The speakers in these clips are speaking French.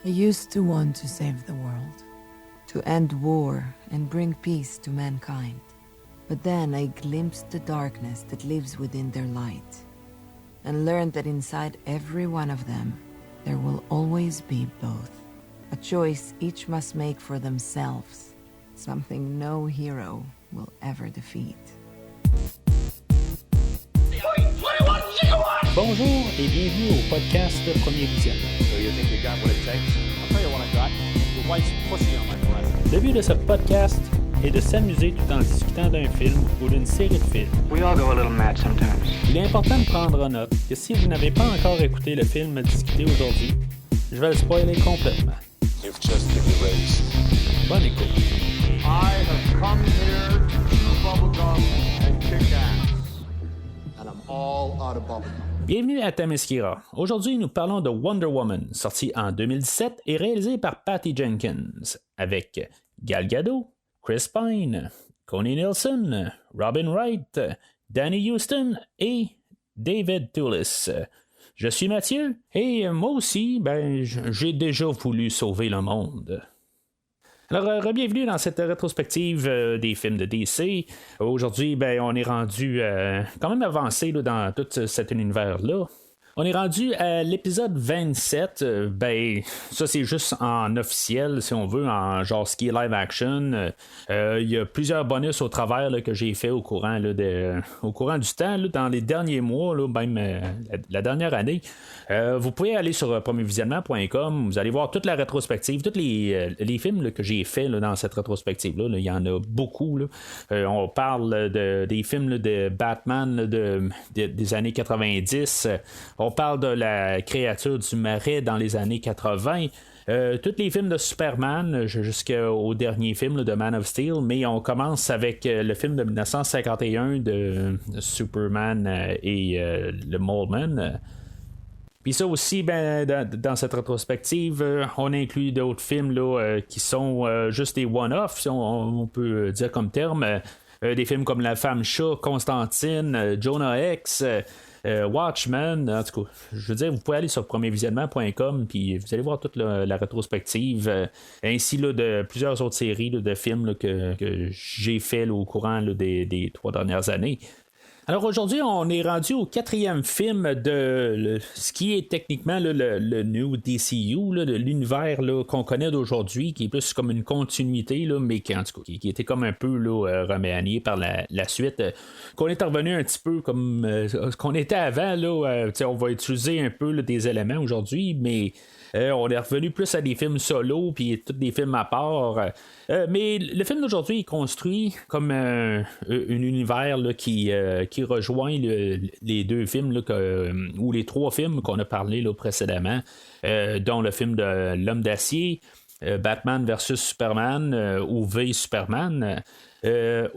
I used to want to save the world, to end war and bring peace to mankind. But then I glimpsed the darkness that lives within their light, and learned that inside every one of them, there will always be both. A choice each must make for themselves, something no hero will ever defeat. Bonjour et bienvenue au podcast Premier Visionnement. So you think you got what it takes? I'll tell you what I got. Your wife's pussy on my breast. Le but de ce podcast est de s'amuser tout en discutant d'un film ou d'une série de films. We all go a little mad sometimes. Il est important de prendre en note que si vous n'avez pas encore écouté le film à discuter aujourd'hui, je vais le spoiler complètement. You've just been erased. Bonne écoute. I have come here to chew bubblegum and kick ass. And I'm all out of bubblegum. Bienvenue à Themyscira. Aujourd'hui, nous parlons de Wonder Woman, sorti en 2017 et réalisé par Patty Jenkins, avec Gal Gadot, Chris Pine, Connie Nielsen, Robin Wright, Danny Huston et David Thewlis. Je suis Mathieu et moi aussi, j'ai déjà voulu sauver le monde. Alors, bienvenue dans cette rétrospective des films de DC. Aujourd'hui, on est rendu quand même avancé là, dans tout cet univers-là. On est rendu à l'épisode 27. Ça, c'est juste en officiel, si on veut, en genre ski live action. Il y a plusieurs bonus au travers là, que j'ai fait au courant du temps, là, dans les derniers mois, là, même la dernière année. Vous pouvez aller sur premiervisionnement.com, vous allez voir toute la rétrospective, tous les films là, que j'ai fait là, dans cette rétrospective-là. Là, il y en a beaucoup. Là. On parle des films là, de Batman là, des années 90. On parle de la créature du marais dans les années 80. Tous les films de Superman jusqu'au dernier film là, de Man of Steel, mais on commence avec le film de 1951 de Superman et le Mole Man. Puis ça aussi, dans cette rétrospective, on inclut d'autres films là, qui sont juste des one-off, si on peut dire comme terme. Des films comme La Femme Chat, Constantine, Jonah X, Watchmen. En tout cas, je veux dire, vous pouvez aller sur premiervisionnement.com puis vous allez voir toute la rétrospective, ainsi là, de plusieurs autres séries là, de films là, que j'ai fait là, au courant là, des 3 dernières années. Alors aujourd'hui, on est rendu au 4e film de ce qui est techniquement là, le New DCU, là, de l'univers là, qu'on connaît d'aujourd'hui, qui est plus comme une continuité, là, mais qui, en tout cas, qui était comme un peu là, remanié par la suite. Qu'on est revenu un petit peu comme ce qu'on était avant. Là, on va utiliser un peu là, des éléments aujourd'hui, mais on est revenu plus à des films solo puis tous des films à part. Mais le film d'aujourd'hui est construit comme un univers là, qui rejoint les 2 films là, ou les 3 films qu'on a parlé là, précédemment, dont le film de L'Homme d'Acier, Batman vs Superman ou V Superman. Et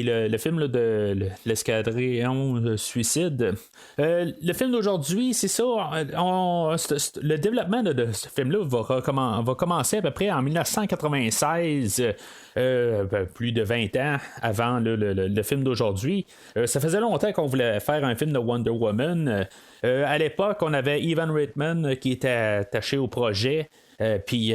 le film là, de l'Escadron Suicide. Le film d'aujourd'hui, c'est ça. Le développement de ce film-là va commencer à peu près en 1996, plus de 20 ans avant le film d'aujourd'hui. Ça faisait longtemps qu'on voulait faire un film de Wonder Woman. À l'époque, on avait Ivan Reitman qui était attaché au projet. Puis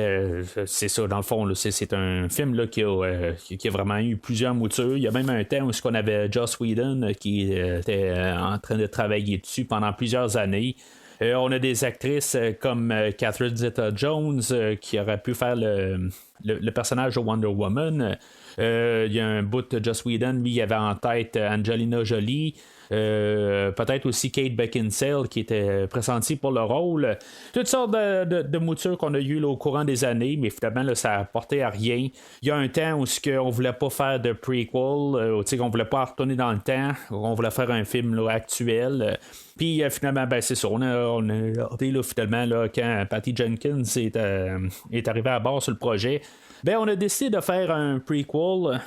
c'est ça, dans le fond, là, c'est un film là, qui a vraiment eu plusieurs moutures. Il y a même un temps où on avait Joss Whedon qui était en train de travailler dessus pendant plusieurs années. On a des actrices comme Catherine Zeta-Jones qui aurait pu faire le personnage de Wonder Woman. Il y a un bout de Joss Whedon, lui, il avait en tête Angelina Jolie. Peut-être aussi Kate Beckinsale qui était pressentie pour le rôle. Toutes sortes de moutures qu'on a eues là, au courant des années, mais finalement là, ça a porté à rien. Il y a un temps où on voulait pas faire de prequel, on voulait pas retourner dans le temps, on voulait faire un film là, actuel. Puis finalement, c'est ça. On a là, finalement là, quand Patty Jenkins est arrivé à bord sur le projet. On a décidé de faire un prequel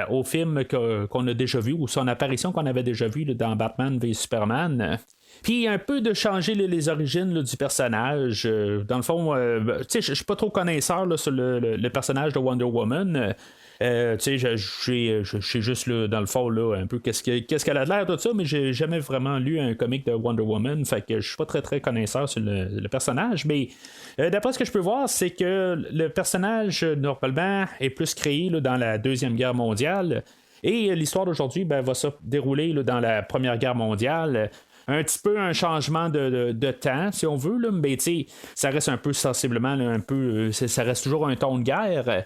au film qu'on a déjà vu, ou son apparition qu'on avait déjà vu là, dans Batman v Superman. Puis un peu de changer les origines là, du personnage. Dans le fond, je suis pas trop connaisseur là, sur le personnage de Wonder Woman. Je sais juste là, dans le fond là, un peu qu'est-ce qu'elle a de l'air de ça, mais j'ai jamais vraiment lu un comic de Wonder Woman, fait que je suis pas très très connaisseur sur le personnage, mais d'après ce que je peux voir, c'est que le personnage normalement est plus créé là, dans la Deuxième Guerre mondiale, et l'histoire d'aujourd'hui va se dérouler là, dans la Première Guerre mondiale. Un petit peu un changement de temps, si on veut, là, mais ça reste un peu sensiblement, là, un peu, ça reste toujours un ton de guerre.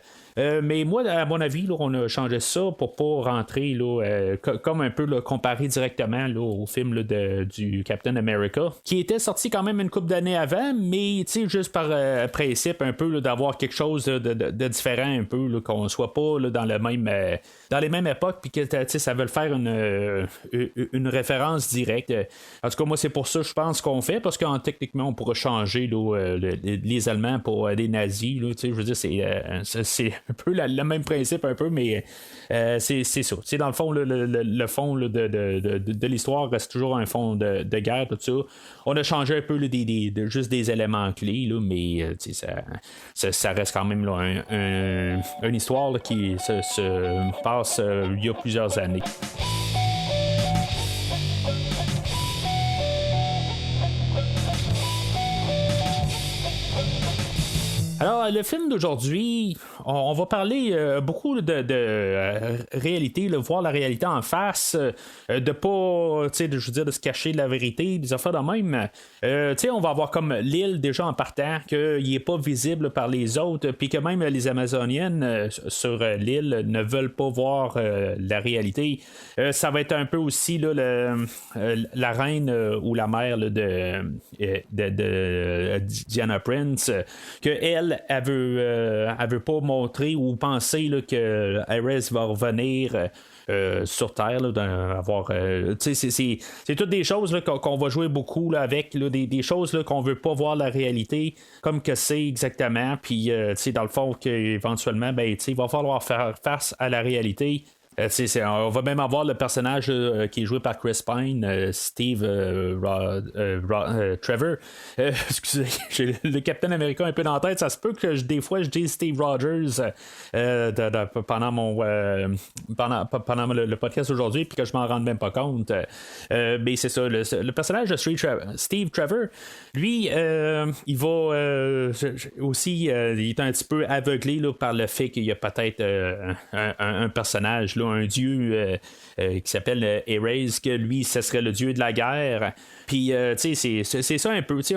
Mais moi, à mon avis, là, on a changé ça pour pas rentrer là, comme un peu là, comparé directement là, au film là, du Captain America, qui était sorti quand même une couple d'années avant, mais juste par principe un peu là, d'avoir quelque chose de différent un peu, là, qu'on soit pas là, dans les mêmes époques, puis que ça veut faire une référence directe. En tout cas, moi, c'est pour ça, je pense qu'on fait, parce que techniquement, on pourra changer là, les Allemands pour des nazis. Là, je veux dire, c'est un peu le même principe, un peu, mais c'est ça. Dans le fond, le fond là, de l'histoire reste toujours un fond de guerre, tout ça. On a changé un peu là, juste des éléments clés, là, mais ça reste quand même là, une histoire là, qui se passe il y a plusieurs années. Alors, le film d'aujourd'hui, on va parler beaucoup de réalité, là, voir la réalité en face, de pas, je veux dire, de se cacher de la vérité, des affaires de même. On va avoir comme l'île déjà en partant, qu'il n'est pas visible par les autres, puis que même les Amazoniennes sur l'île ne veulent pas voir la réalité. Ça va être un peu aussi là, la reine ou la mère là, de Diana Prince, que elle veut pas montrer ou penser là, que Ares va revenir sur Terre, là, c'est toutes des choses là, qu'on va jouer beaucoup là, avec là, des choses là, qu'on veut pas voir la réalité comme que c'est exactement, puis dans le fond qu'éventuellement il va falloir faire face à la réalité. On va même avoir le personnage qui est joué par Chris Pine, Steve Trevor. Excusez, j'ai le Captain America un peu dans la tête. Ça se peut que des fois je dise Steve Rogers pendant le podcast aujourd'hui, puis que je m'en rende même pas compte. Mais c'est ça, le personnage de Steve Trevor, lui, il va aussi, il est un petit peu aveuglé là, par le fait qu'il y a peut-être un personnage là, un dieu qui s'appelle Ares, que lui, ce serait le dieu de la guerre. Puis, c'est ça un peu. C'est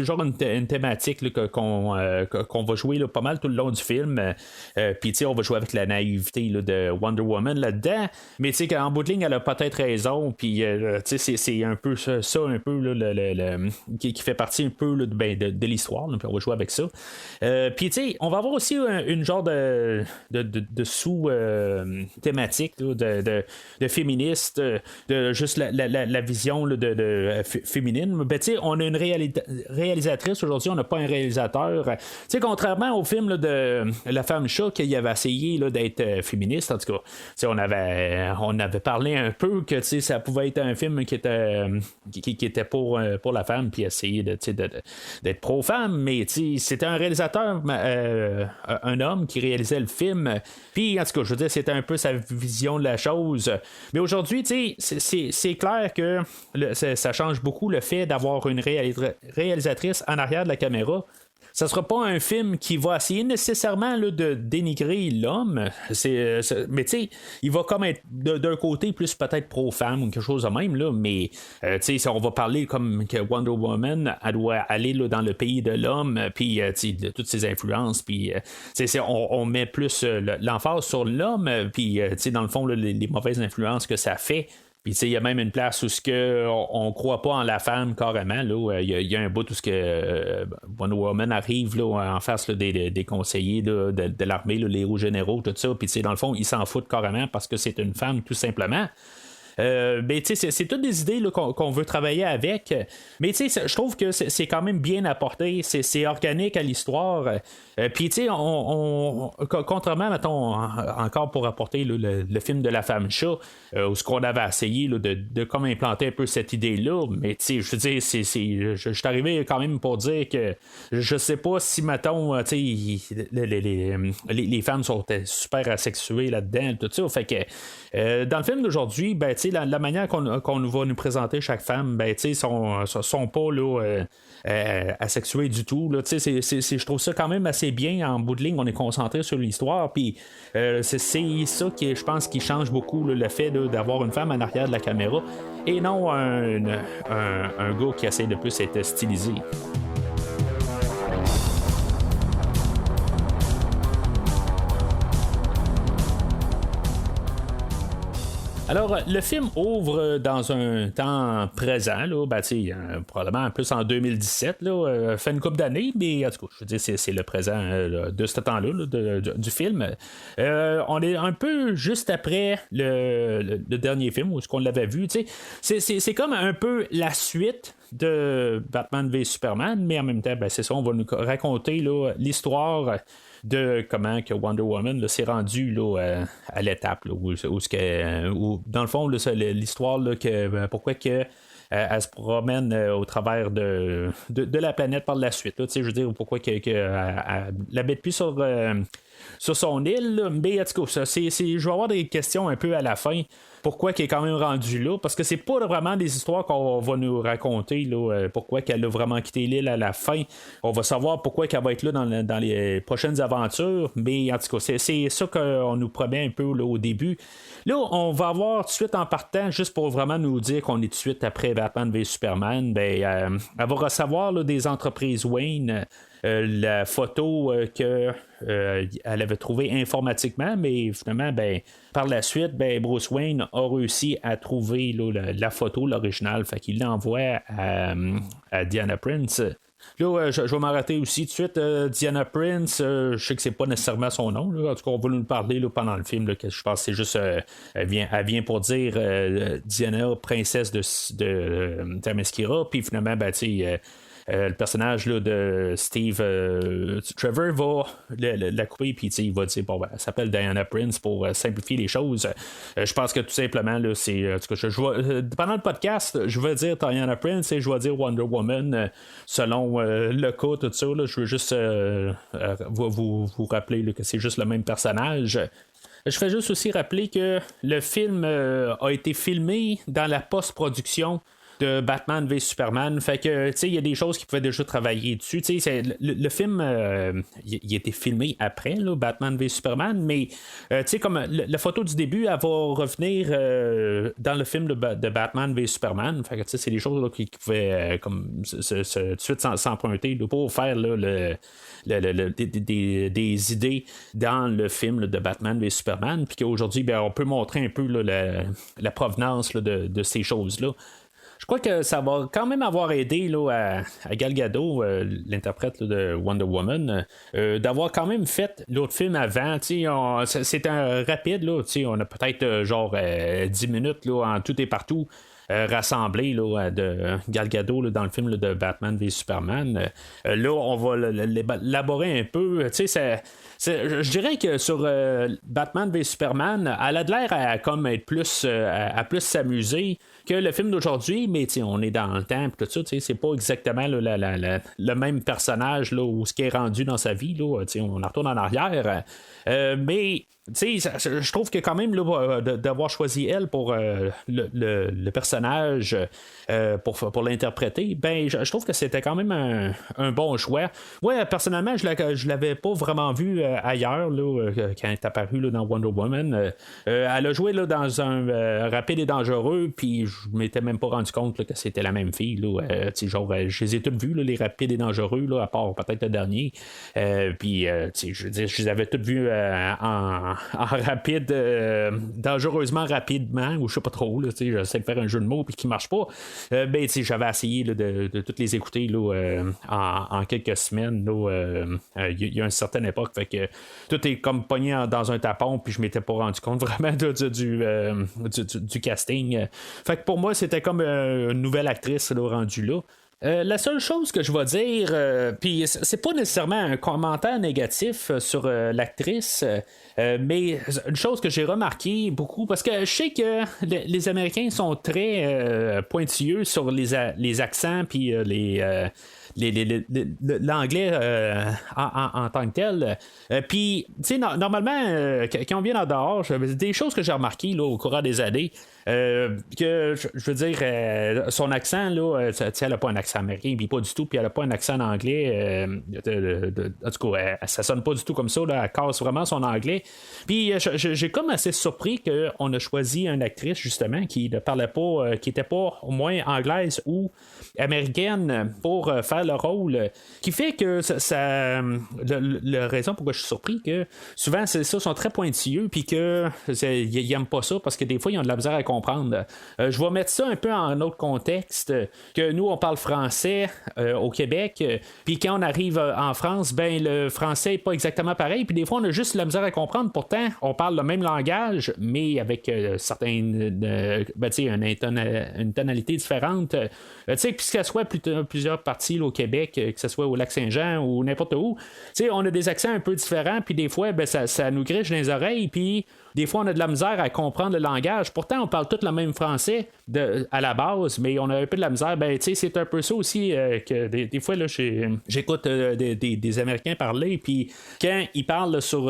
genre une thématique là, qu'on va jouer là, pas mal tout le long du film. Puis, on va jouer avec la naïveté là, de Wonder Woman là-dedans. Mais, en bout de ligne, elle a peut-être raison. Puis, c'est un peu ça un peu là, qui fait partie un peu là, de l'histoire. Là, puis, on va jouer avec ça. Puis, on va avoir aussi une genre de sous-thématique de féministe, de juste la vision là, de féminine. On a une réalisatrice aujourd'hui, on n'a pas un réalisateur. Contrairement au film là, de La Femme Chat, qui avait essayé là, d'être féministe, en tout cas, on avait parlé un peu que ça pouvait être un film qui était pour la femme, puis essayer d'être pro-femme, mais c'était un réalisateur, un homme qui réalisait le film, puis en tout cas, je veux dire, c'était un peu sa vision de la chose. Mais aujourd'hui, c'est clair que ça change beaucoup le fait d'avoir une réalisatrice en arrière de la caméra. Ça sera pas un film qui va essayer nécessairement là, de dénigrer l'homme. Mais il va comme être d'un côté plus peut-être pro-femme ou quelque chose de même. Là, mais on va parler comme que Wonder Woman, elle doit aller là, dans le pays de l'homme, puis de toutes ses influences. Puis on met plus l'emphase sur l'homme, puis dans le fond, là, les mauvaises influences que ça fait. Puis il y a même une place où on croit pas en la femme carrément. Il y a un bout où Wonder Woman arrive là, en face là, des conseillers là, de l'armée, là, les hauts généraux, tout ça. Puis dans le fond, ils s'en foutent carrément parce que c'est une femme tout simplement. Mais c'est toutes des idées là, qu'on veut travailler avec. Mais je trouve que c'est quand même bien apporté. C'est organique à l'histoire. Puis contrairement, mettons, encore pour apporter le film de la femme chat, où ce qu'on avait essayé là, de comme implanter un peu cette idée-là. Mais je veux dire, je suis arrivé quand même pour dire que je sais pas si, mettons, les femmes sont super asexuées là-dedans, tout ça. Fait que dans le film d'aujourd'hui, ben, la manière qu'on va nous présenter chaque femme, ben, sont pas là, asexuées du tout. Là, je trouve ça quand même assez bien. En bout de ligne, on est concentré sur l'histoire. Puis c'est ça qui, je pense, qui change beaucoup là, le fait là, d'avoir une femme en arrière de la caméra et non un gars qui essaie de plus être stylisé. Alors, le film ouvre dans un temps présent, là, probablement plus en 2017, là, fait une couple d'années, mais en tout cas, je veux dire, c'est le présent de ce temps-là là, du film. On est un peu juste après le dernier film où ce qu'on l'avait vu. C'est comme un peu la suite de Batman v Superman, mais en même temps, c'est ça, on va nous raconter là, l'histoire de comment que Wonder Woman là, s'est rendue là, à l'étape là, où dans le fond là, l'histoire là, pourquoi que elle se promène au travers de la planète par la suite. Là, je veux dire, pourquoi elle n'habite plus sur son île. Là. Mais en tout cas, je vais avoir des questions un peu à la fin. Pourquoi qu'elle est quand même rendue là? Parce que c'est pas vraiment des histoires qu'on va nous raconter. Là, pourquoi qu'elle a vraiment quitté l'île à la fin. On va savoir pourquoi qu'elle va être là dans les prochaines aventures. Mais en tout cas, c'est ça qu'on nous promet un peu là, au début. Là, on va avoir tout de suite en partant, juste pour vraiment nous dire qu'on est tout de suite après Batman v Superman, elle va recevoir là, des entreprises Wayne. La photo qu'elle avait trouvée informatiquement, mais finalement, par la suite, Bruce Wayne a réussi à trouver là, la photo, l'original, fait qu'il l'envoie à Diana Prince. Là, je vais m'arrêter aussi tout de suite. Diana Prince, je sais que c'est pas nécessairement son nom. Là. En tout cas, on va nous parler là, pendant le film. Là, que je pense que c'est juste. Elle vient pour dire Diana, princesse de Themyscira. Puis finalement, le personnage là, de Steve Trevor va la couper puis il va dire elle s'appelle Diana Prince pour simplifier les choses. Je pense que tout simplement là, c'est en tout cas, pendant le podcast je vais dire Diana Prince et je vais dire Wonder Woman selon le cas tout ça là, je veux juste vous rappeler là, que c'est juste le même personnage. Je fais juste aussi rappeler que le film a été filmé dans la post-production de Batman v Superman. Fait que, tu sais, il y a des choses qui pouvaient déjà travailler dessus. Tu sais, le film, il a été filmé après, là, Batman v Superman, mais, tu sais, comme la photo du début, elle va revenir dans le film de Batman v Superman. Fait que, tu sais, c'est des choses là, qui pouvaient, comme, tout de suite s'emprunter là, pour faire là, des idées dans le film là, de Batman v Superman, puis qu'aujourd'hui, on peut montrer un peu là, la provenance là, de ces choses-là. Je crois que ça va quand même avoir aidé là, à Gal Gadot, l'interprète là, de Wonder Woman, d'avoir quand même fait l'autre film avant. C'était un rapide, là, on a peut-être genre 10 minutes là, en tout et partout. Rassemblé là, de Gal Gadot là, dans le film là, de Batman v Superman. Là, on va l'élaborer un peu. Je dirais que sur Batman v Superman, elle a de l'air à comme être plus à plus s'amuser que le film d'aujourd'hui, mais on est dans le temps tout ça, c'est pas exactement là, le même personnage là, où ce qui est rendu dans sa vie, là, on en retourne en arrière. Mais je trouve que quand même là, d'avoir choisi elle pour le personnage pour l'interpréter, je trouve que c'était quand même un bon choix. Ouais, personnellement, je l'avais pas vraiment vu ailleurs là, quand elle est apparue là, dans Wonder Woman. Elle a joué là, dans un Rapide et Dangereux, puis je m'étais même pas rendu compte là, que c'était la même fille. Là, je les ai toutes vues, là, les Rapides et Dangereux, là, à part peut-être le dernier. Puis je veux dire, je les avais toutes vues en rapide, dangereusement rapidement, ou je sais pas trop, là, j'essaie de faire un jeu de mots puis qui marche pas. Ben, j'avais essayé là, de toutes les écouter là, en quelques semaines. Il y a une certaine époque, fait que tout est comme pogné dans un tapon, puis je m'étais pas rendu compte vraiment du casting. Fait que pour moi, c'était comme une nouvelle actrice là, rendue là. La seule chose que je vais dire, puis c'est pas nécessairement un commentaire négatif sur l'actrice, mais une chose que j'ai remarqué beaucoup, parce que je sais que les Américains sont très pointilleux sur les accents, puis l'anglais en tant que tel. Puis, tu sais, normalement, quand on vient en dehors, des choses que j'ai remarquées là, au cours des années, que je veux dire, son accent, là, elle n'a pas un accent américain, puis pas du tout, puis elle n'a pas un accent en anglais. En tout cas, ça sonne pas du tout comme ça, là, elle casse vraiment son anglais. Puis j'ai comme assez surpris qu'on a choisi une actrice, justement, qui ne parlait pas, qui n'était pas au moins anglaise ou américaine pour faire le rôle, qui fait que la raison pourquoi je suis surpris, que souvent, c'est ça, sont très pointilleux, puis qu'ils n'aiment pas ça, parce que des fois, ils ont de la misère à comprendre. Je vais mettre ça un peu en autre contexte, que nous, on parle français au Québec, puis quand on arrive en France, ben le français n'est pas exactement pareil, puis des fois, on a juste de la misère à comprendre. Pourtant, on parle le même langage, mais avec certaines, une tonalité différente. Tu sais, puis que ce soit plusieurs parties là, au Québec, que ce soit au Lac-Saint-Jean ou n'importe où, tu sais, on a des accents un peu différents, puis des fois, ben, ça nous griche dans les oreilles, puis des fois, on a de la misère à comprendre le langage. Pourtant, on parle tous le même français à la base, mais on a un peu de la misère. Ben, tu sais, c'est un peu ça aussi que des fois, là, j'écoute des Américains parler, puis quand ils parlent là, sur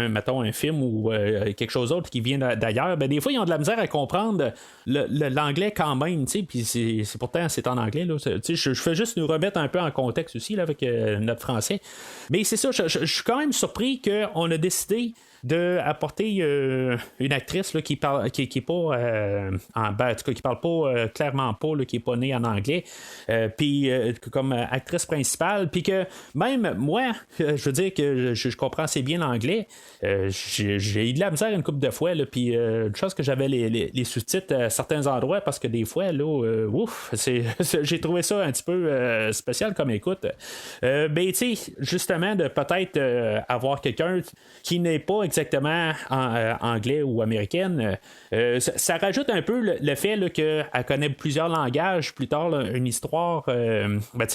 mettons, un film ou quelque chose d'autre qui vient d'ailleurs, ben, des fois, ils ont de la misère à comprendre l'anglais quand même, tu sais, puis pourtant, c'est en anglais, là. Tu sais, je fais juste nous remettre un peu en contexte aussi, là, avec notre français. Mais c'est ça, je suis quand même surpris qu'on a décidé d'apporter une actrice là, qui parle qui est pas en tout cas, qui parle pas clairement pas là, qui est pas née en anglais, puis comme actrice principale, puis que même moi je veux dire que je comprends assez bien l'anglais, j'ai eu de la misère une couple de fois, puis une chose que j'avais les sous-titres à certains endroits, parce que des fois là j'ai trouvé ça un petit peu spécial comme écoute, mais tu sais, justement de peut-être avoir quelqu'un qui n'est pas exactement anglais ou américaine, ça rajoute un peu le fait qu'elle connaît plusieurs langages. Plus tard, là, une histoire,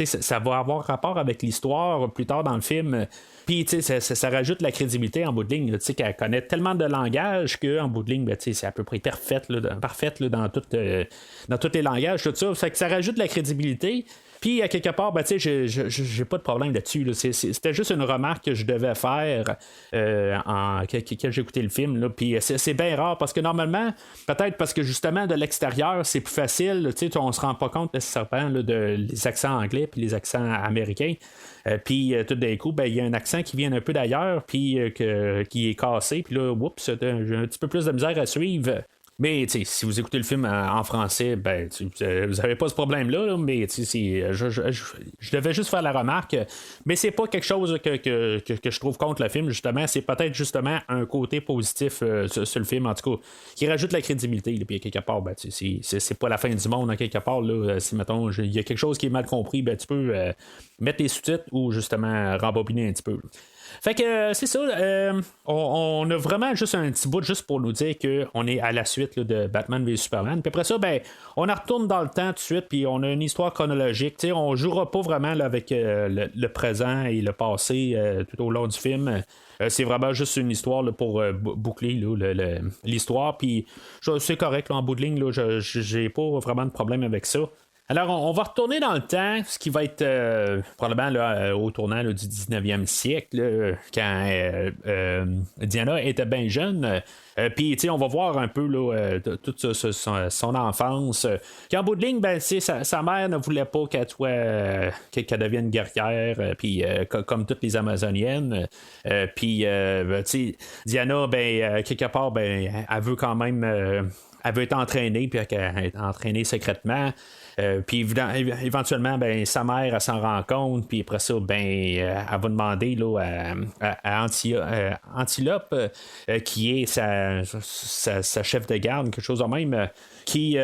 ça va avoir rapport avec l'histoire plus tard dans le film. Puis, ça rajoute la crédibilité en bout de ligne. Qu'elle connaît tellement de langages qu'en bout de ligne, c'est à peu près parfaite dans tous les langages. Tout ça. Fait que ça rajoute la crédibilité. Puis, à quelque part, j'ai pas de problème là-dessus. Là. C'était juste une remarque que je devais faire quand j'ai écouté le film. Là. Puis, c'est bien rare parce que normalement, peut-être parce que justement, de l'extérieur, c'est plus facile. On se rend pas compte nécessairement les accents anglais puis les accents américains. Puis, tout d'un coup, il y a un accent qui vient un peu d'ailleurs, puis qui est cassé. Puis là, oups, j'ai un petit peu plus de misère à suivre. Mais si vous écoutez le film en français, vous n'avez pas ce problème-là, là, mais je devais juste faire la remarque. Mais c'est pas quelque chose que je trouve contre le film, justement. C'est peut-être justement un côté positif sur le film, en tout cas, qui rajoute la crédibilité. Puis quelque part, c'est pas la fin du monde, en quelque part. Là, si, mettons, il y a quelque chose qui est mal compris, tu peux mettre les sous-titres ou justement rembobiner un petit peu. Fait que c'est ça, on a vraiment juste un petit bout juste pour nous dire qu'on est à la suite là, de Batman v Superman. Puis après ça, on en retourne dans le temps tout de suite, puis on a une histoire chronologique. T'sais, on jouera pas vraiment là, avec le présent et le passé tout au long du film. C'est vraiment juste une histoire là, pour boucler là, l'histoire. Puis c'est correct là, en bout de ligne, là, j'ai pas vraiment de problème avec ça. Alors, on va retourner dans le temps, ce qui va être probablement là, au tournant là, du 19e siècle, là, quand Diana était bien jeune. Puis, on va voir un peu là, toute son enfance. Qu'en bout de ligne, sa mère ne voulait pas qu'elle devienne guerrière, puis comme toutes les Amazoniennes. Puis, Diana, quelque part, elle veut quand même... elle veut être entraînée, puis elle est entraînée secrètement. Puis éventuellement, ben, sa mère, elle s'en rend compte, puis après ça, ben, elle va demander là, à Antilope, qui est sa chef de garde, quelque chose de même, qui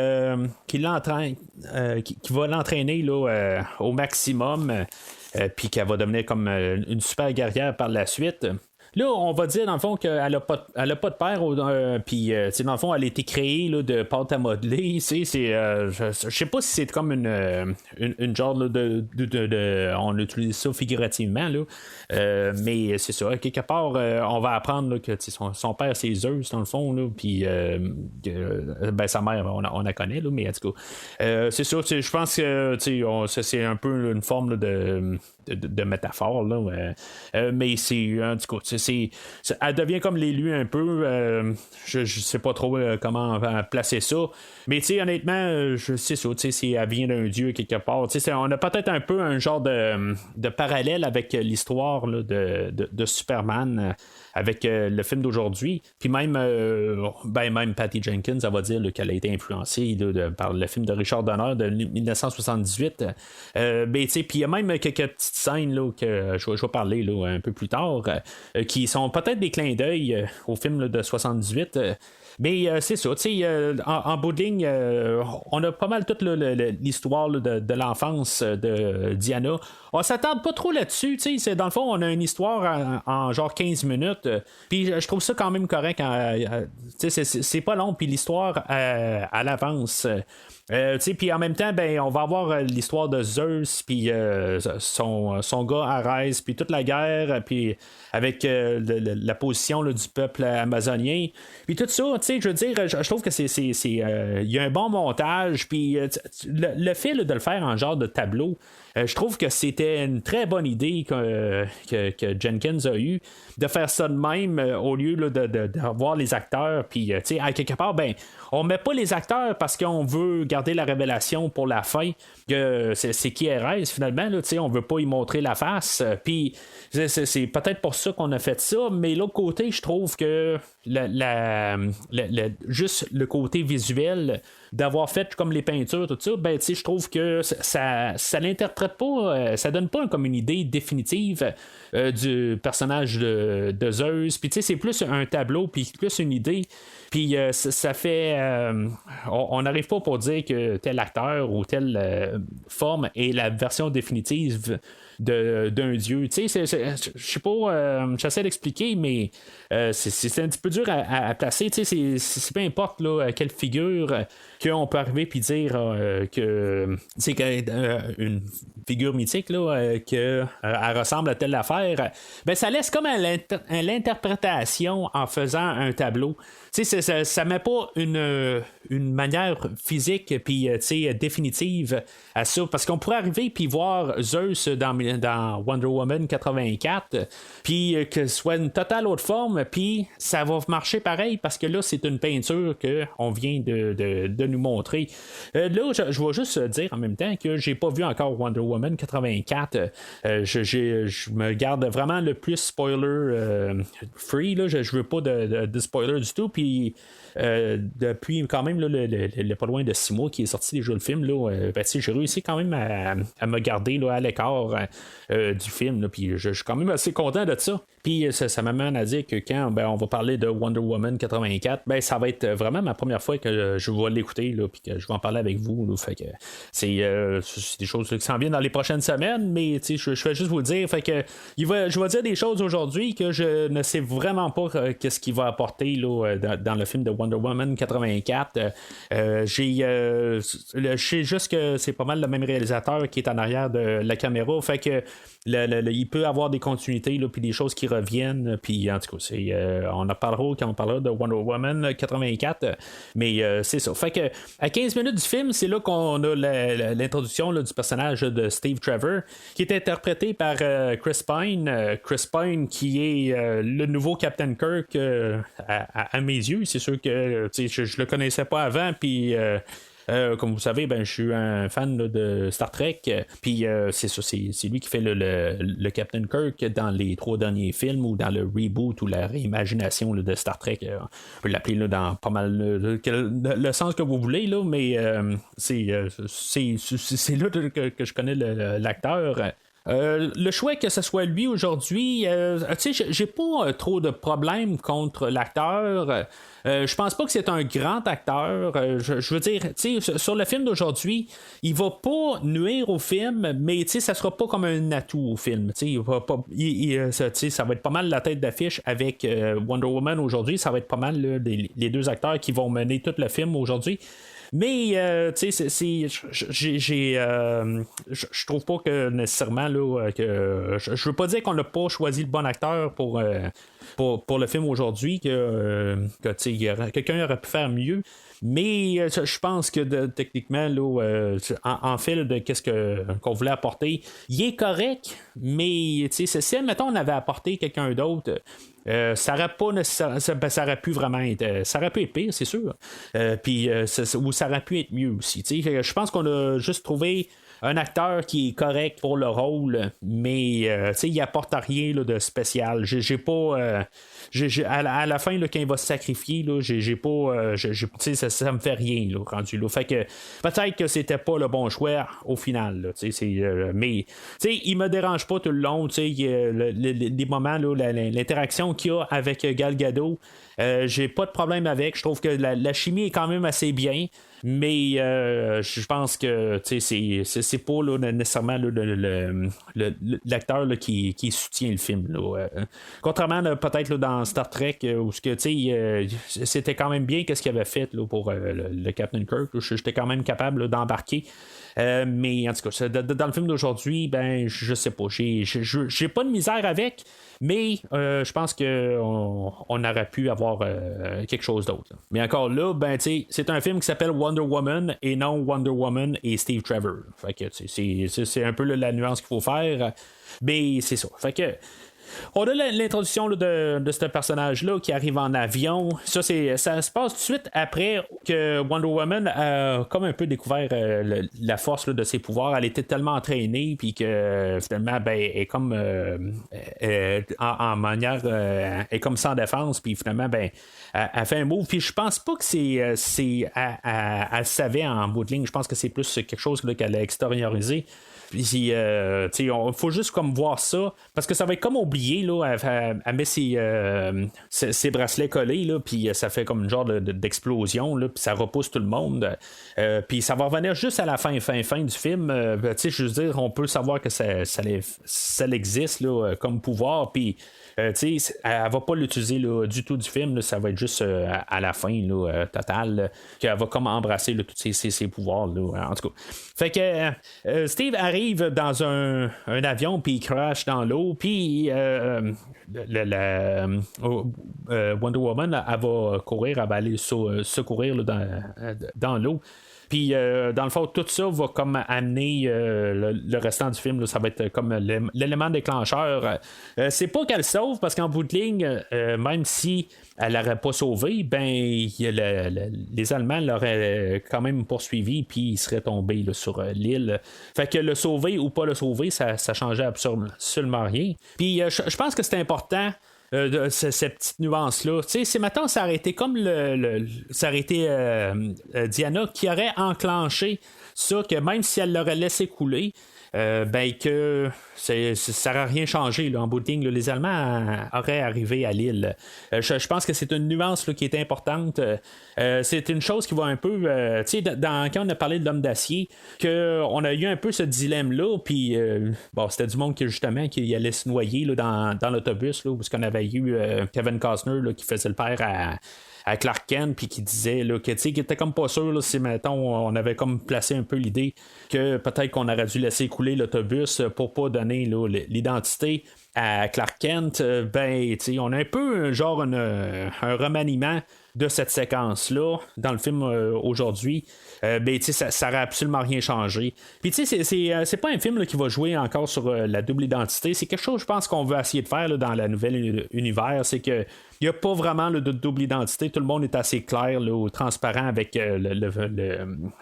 l'entraîne, qui va l'entraîner là, au maximum, puis qu'elle va devenir comme une super guerrière par la suite. Là, on va dire, dans le fond, qu'elle n'a pas de père, puis, dans le fond, elle a été créée là, de pâte à modeler. Je sais pas si c'est comme une genre là, on utilise ça figurativement, là. Mais c'est ça. Quelque part, on va apprendre là, que son père, c'est Zeus, dans le fond, puis ben, sa mère, on la connaît, là, mais en tout cas, c'est ça. Je pense que c'est un peu une forme là, de métaphore, là. Mais c'est, en tout cas, elle devient comme l'élu un peu. Je sais pas trop comment placer ça. Mais honnêtement, c'est ça. Si elle vient d'un dieu quelque part. On a peut-être un peu un genre de parallèle avec l'histoire là, de Superman. Avec le film d'aujourd'hui. Puis même Patty Jenkins, elle va dire là, qu'elle a été influencée là, par le film de Richard Donner de 1978. Puis il y a même quelques petites scènes là, que je vais parler là, un peu plus tard, qui sont peut-être des clins d'œil au film là, de 78. Mais c'est ça, en bout de ligne, on a pas mal toute l'histoire là, de l'enfance de Diana. On s'attarde pas trop là-dessus, dans le fond, on a une histoire en genre 15 minutes, puis je trouve ça quand même correct. C'est pas long, puis l'histoire à l'avance. Puis en même temps, ben, on va avoir l'histoire de Zeus, puis son gars Arès, puis toute la guerre, puis avec la position là, du peuple amazonien, puis tout ça, je veux dire, je trouve que il y a un bon montage, puis le fait là, de le faire en genre de tableau. Je trouve que c'était une très bonne idée que Jenkins a eu de faire ça de même au lieu là, de revoir les acteurs. Puis, à quelque part, ben, on met pas les acteurs parce qu'on veut garder la révélation pour la fin. Que c'est qui RS finalement. Là, on veut pas y montrer la face. Puis, c'est peut-être pour ça qu'on a fait ça. Mais l'autre côté, je trouve que juste le côté visuel d'avoir fait comme les peintures, tout ça, ben, je trouve que ça l'interprète pas, ça donne pas comme une idée définitive du personnage de Zeus. Puis, c'est plus un tableau, puis plus une idée. Puis ça fait. On n'arrive pas pour dire que tel acteur ou telle forme est la version définitive d'un dieu. Je sais pas, j'essaie d'expliquer, mais c'est un petit peu dur à placer. C'est peu importe là, quelle figure qu'on peut arriver puis dire que c'est une figure mythique là, que elle ressemble à telle affaire. Ben ça laisse comme à l'interprétation en faisant un tableau. Ça met pas une manière physique puis définitive à ça, parce qu'on pourrait arriver puis voir Zeus dans Wonder Woman 84 puis que ce soit une totale autre forme, puis ça va marcher pareil parce que là c'est une peinture qu'on vient de nous montrer. Là je vais juste dire en même temps que j'ai pas vu encore Wonder Woman 84. Je me garde vraiment le plus spoiler free là. Je veux pas de spoiler du tout. Puis depuis quand même là, le pas loin de 6 mois qui est sorti déjà le film là, j'ai réussi quand même à me garder là, à l'écart du film là, puis je suis quand même assez content de ça. Puis ça m'amène à dire que quand on va parler de Wonder Woman 84, ben ça va être vraiment ma première fois que je vais l'écouter là, puis que je vais en parler avec vous là, fait que c'est des choses qui s'en viennent dans les prochaines semaines, mais je vais juste vous le dire, fait que je vais dire des choses aujourd'hui que je ne sais vraiment pas qu'est-ce qu'il va apporter là, dans le film de Wonder Woman 84. Je sais juste que c'est pas mal le même réalisateur qui est en arrière de la caméra, fait que il peut avoir des continuités puis des choses qui reviennent, puis en tout cas on en parlera quand on parlera de Wonder Woman 84, mais c'est ça, fait que à 15 minutes du film, c'est là qu'on a l'introduction là, du personnage de Steve Trevor qui est interprété par Chris Pine qui est le nouveau Captain Kirk à mes yeux. C'est sûr que je le connaissais pas avant, puis Comme vous savez, je suis un fan là, de Star Trek. Puis c'est ça, c'est lui qui fait le Captain Kirk dans les 3 derniers films ou dans le reboot ou la réimagination là, de Star Trek. On peut l'appeler là, dans pas mal le sens que vous voulez, là, mais c'est là que je connais l'acteur. Le choix que ce soit lui aujourd'hui, tu sais, j'ai pas trop de problèmes contre l'acteur. Je pense pas que c'est un grand acteur. Je veux dire, tu sais, sur le film d'aujourd'hui, il va pas nuire au film, mais tu sais, ça sera pas comme un atout au film. Tu sais, il va pas, ça va être pas mal la tête d'affiche avec Wonder Woman aujourd'hui. Ça va être pas mal là, les 2 acteurs qui vont mener tout le film aujourd'hui. Mais, tu sais, je trouve pas que nécessairement, là, que je veux pas dire qu'on n'a pas choisi le bon acteur pour le film aujourd'hui, que tu sais, quelqu'un aurait pu faire mieux. Mais je pense que techniquement, là, en fait, de qu'est-ce qu'on voulait apporter, il est correct, mais si, mettons, on avait apporté quelqu'un d'autre. Ça aurait pas nécessairement. Ça aurait pu vraiment être. Ça aurait pu être pire, c'est sûr. Puis, ou ça aurait pu être mieux aussi. Je pense qu'on a juste trouvé un acteur qui est correct pour le rôle, mais il apporte rien là, de spécial. J'ai pas. À la fin, là, quand il va se sacrifier, là, j'ai pas. Ça me fait rien là, rendu là. Fait que peut-être que c'était pas le bon choix au final. Là, mais il me dérange pas tout le long. Les moments, là, l'interaction qu'il y a avec Gal Gadot, j'ai pas de problème avec. Je trouve que la chimie est quand même assez bien. Mais je pense que c'est pas là, nécessairement là, l'acteur là, qui soutient le film. Là. Contrairement peut-être là, dans Star Trek, où c'était quand même bien qu'est-ce qu'il avait fait là, pour le Captain Kirk. J'étais quand même capable là, d'embarquer. Mais en tout cas, dans le film d'aujourd'hui, je sais pas. J'ai pas de misère avec, mais je pense qu'on aurait pu avoir quelque chose d'autre. Mais encore là, c'est un film qui s'appelle Wonder Woman et non Wonder Woman et Steve Trevor. Fait que c'est un peu la nuance qu'il faut faire. Mais c'est ça. Fait que on a l'introduction là, de ce personnage-là qui arrive en avion. Ça se passe tout de suite après que Wonder Woman a comme un peu découvert la force là, de ses pouvoirs. Elle était tellement entraînée, puis que finalement, elle est comme en manière, elle est comme sans défense, puis finalement, elle fait un move. Puis je pense pas que elle savait en bout de ligne. Je pense que c'est plus quelque chose là, qu'elle a extériorisé. Puis, il faut juste comme voir ça, parce que ça va être comme oublié, là, elle met ses bracelets collés, là, puis ça fait comme une genre d'explosion, là, puis ça repousse tout le monde. Puis ça va revenir juste à la fin du film. Je veux dire, on peut savoir que ça existe là, comme pouvoir, puis elle va pas l'utiliser là, du tout du film, là, ça va être juste à la fin là, totale, qu'elle va comme embrasser là, tous ses pouvoirs là, en tout cas. Fait que Steve arrive dans un avion, puis il crash dans l'eau, puis Wonder Woman, elle va courir, elle va aller secourir là, dans l'eau. Puis, dans le fond, tout ça va comme amener le restant du film. Là, ça va être comme l'élément déclencheur. C'est pas qu'elle sauve, parce qu'en bout de ligne, même si elle l'aurait pas sauvé, les Allemands l'auraient quand même poursuivi, puis ils seraient tombés là, sur l'île. Fait que le sauver ou pas le sauver, ça changeait absolument rien. Puis, je pense que c'est important. Cette petite nuance-là. Tu sais, si maintenant ça aurait été comme ça aurait été Diana qui aurait enclenché ça, que même si elle l'aurait laissé couler, que ça n'aurait rien changé là, en bout de ligne. Là, les Allemands auraient arrivé à l'île. Je pense que c'est une nuance là, qui est importante. C'est une chose qui va un peu... quand on a parlé de l'homme d'acier, qu'on a eu un peu ce dilemme-là, puis c'était du monde justement qui allait se noyer là, dans l'autobus, là, parce qu'on avait eu Kevin Costner là, qui faisait le père à Clark Kent, puis qui disait là, qu'il était comme pas sûr là, si mettons on avait comme placé un peu l'idée que peut-être qu'on aurait dû laisser couler l'autobus pour pas donner là, l'identité à Clark Kent, on a un peu genre un remaniement de cette séquence-là dans le film aujourd'hui. Ça n'aurait absolument rien changé. Puis c'est pas un film là, qui va jouer encore sur la double identité. C'est quelque chose, je pense, qu'on veut essayer de faire là, dans la nouvelle univers. C'est que il n'y a pas vraiment là, de double identité. Tout le monde est assez clair là, ou transparent avec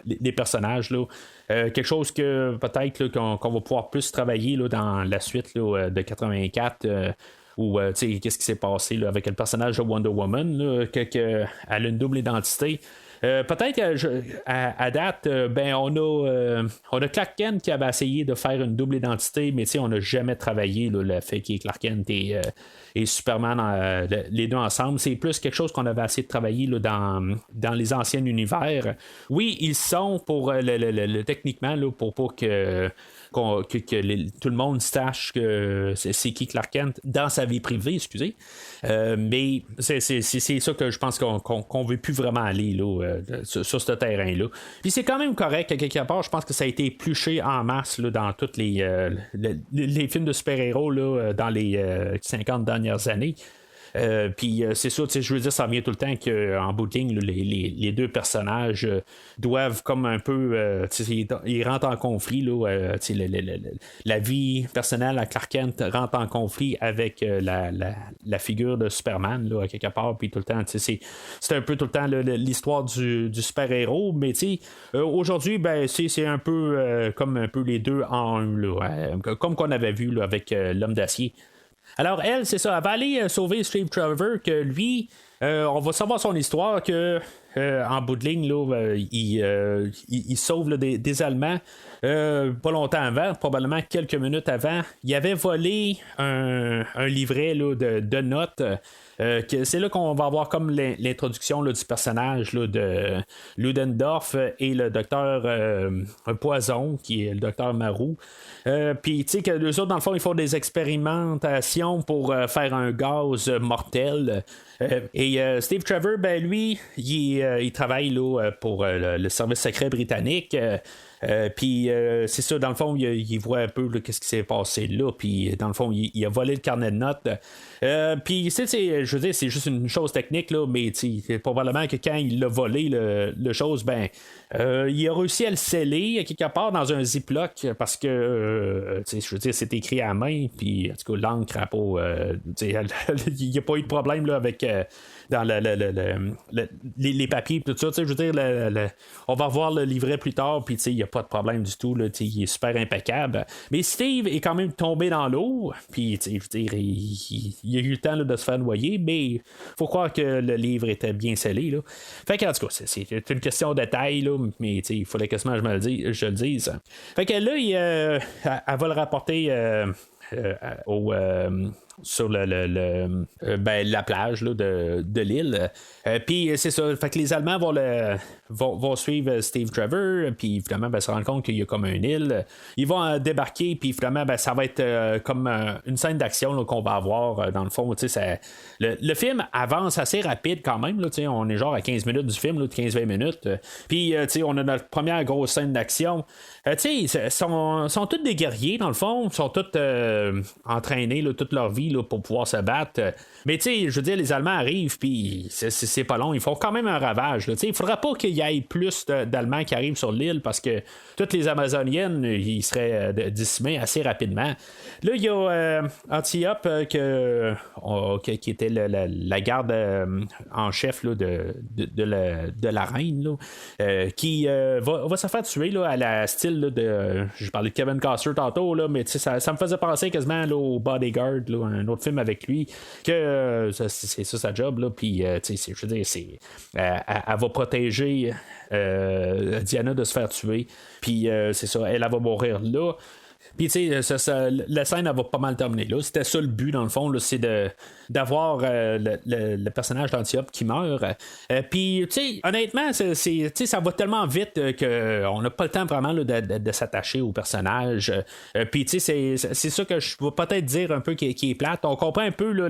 les personnages. Là. Quelque chose que peut-être là, qu'on va pouvoir plus travailler là, dans la suite là, de 84. Ou qu'est-ce qui s'est passé là, avec le personnage de Wonder Woman, là, elle a une double identité. Peut-être à date, on a Clark Kent qui avait essayé de faire une double identité, mais on n'a jamais travaillé là, le fait qu'il y ait Clark Kent et Superman, les deux ensemble. C'est plus quelque chose qu'on avait essayé de travailler là, dans les anciens univers. Oui, ils sont pour techniquement là, pour pas que tout le monde sache que c'est qui Clark Kent dans sa vie privée, excusez. Mais c'est ça que je pense qu'on veut plus vraiment aller là, sur ce terrain-là. Puis c'est quand même correct, à quelque part, je pense que ça a été épluché en masse là, dans tous les films de super-héros là, dans les 50 dernières années. Puis c'est sûr, je veux dire, ça vient tout le temps qu'en bout de ligne, les deux personnages doivent comme un peu ils rentrent en conflit là, la vie personnelle à Clark Kent rentre en conflit avec la figure de Superman là, à quelque part, puis tout le temps c'est un peu tout le temps l'histoire du super-héros, mais aujourd'hui c'est un peu comme un peu les deux en un là, comme qu'on avait vu là, avec l'homme d'acier. Alors, elle, c'est ça, elle va aller sauver Steve Trevor, que lui, on va savoir son histoire, que en bout de ligne, là, il sauve là, des Allemands. Pas longtemps avant, probablement quelques minutes avant, il avait volé un livret là, de notes. C'est là qu'on va avoir comme l'introduction là, du personnage là, de Ludendorff et le docteur Poison, qui est le docteur Marou. Puis, tu sais, que les autres, dans le fond, ils font des expérimentations pour faire un gaz mortel. Et Steve Trevor, lui, il travaille là, pour le service secret britannique. Puis c'est ça, dans le fond, il voit un peu qu'est-ce qui s'est passé là. Puis dans le fond, il a volé le carnet de notes. Puis je veux dire, c'est juste une chose technique, là, mais probablement que quand il l'a volé, le chose, il a réussi à le sceller quelque part dans un ziploc parce que je veux dire, c'est écrit à main. Puis en tout cas, l'encre n'a pas. Il n'y a pas eu de problème là, avec. Dans les papiers tout ça, je veux dire, on va voir le livret plus tard, puis il n'y a pas de problème du tout, là, il est super impeccable. Mais Steve est quand même tombé dans l'eau, puis je veux dire, il a eu le temps là, de se faire noyer, mais il faut croire que le livre était bien scellé. Là. Fait qu'en tout cas, c'est une question de taille, là, mais il fallait quasiment que je le dise. Fait que là, elle va le rapporter sur la plage là, de l'île. Puis c'est ça. Fait que les Allemands vont suivre Steve Trevor. Puis finalement, se rendre compte qu'il y a comme une île. Ils vont débarquer. Puis finalement, ça va être comme une scène d'action là, qu'on va avoir. Dans le fond, le film avance assez rapide quand même. Là, on est genre à 15 minutes du film, là, 15-20 minutes. Puis on a notre première grosse scène d'action. Ils sont tous des guerriers, dans le fond. Ils sont tous entraînés là, toute leur vie là, pour pouvoir se battre. Mais je veux dire, les Allemands arrivent, puis c'est pas long. Ils font quand même un ravage. Il faudra pas qu'il y ait plus d'Allemands qui arrivent sur l'île parce que toutes les Amazoniennes, ils seraient décimés assez rapidement. Là, il y a Antiope qui était la garde en chef là, de la reine, là, qui va se faire tuer là, à la style là, je parlais de Kevin Costner tantôt, là, mais ça me faisait penser quasiment là, au Bodyguard, là, un autre film avec lui, que c'est ça sa job, là, puis je veux dire, elle va protéger Diana de se faire tuer, puis c'est ça, elle va mourir là. Puis, tu sais, la scène, elle va pas mal terminer là. C'était ça le but, dans le fond, là, c'est d'avoir le personnage d'Antiope qui meurt. Puis, tu sais, honnêtement, ça va tellement vite qu'on n'a pas le temps vraiment là, de s'attacher au personnage. Puis, tu sais, c'est ça que je vais peut-être dire un peu qui est plate. On comprend un peu là,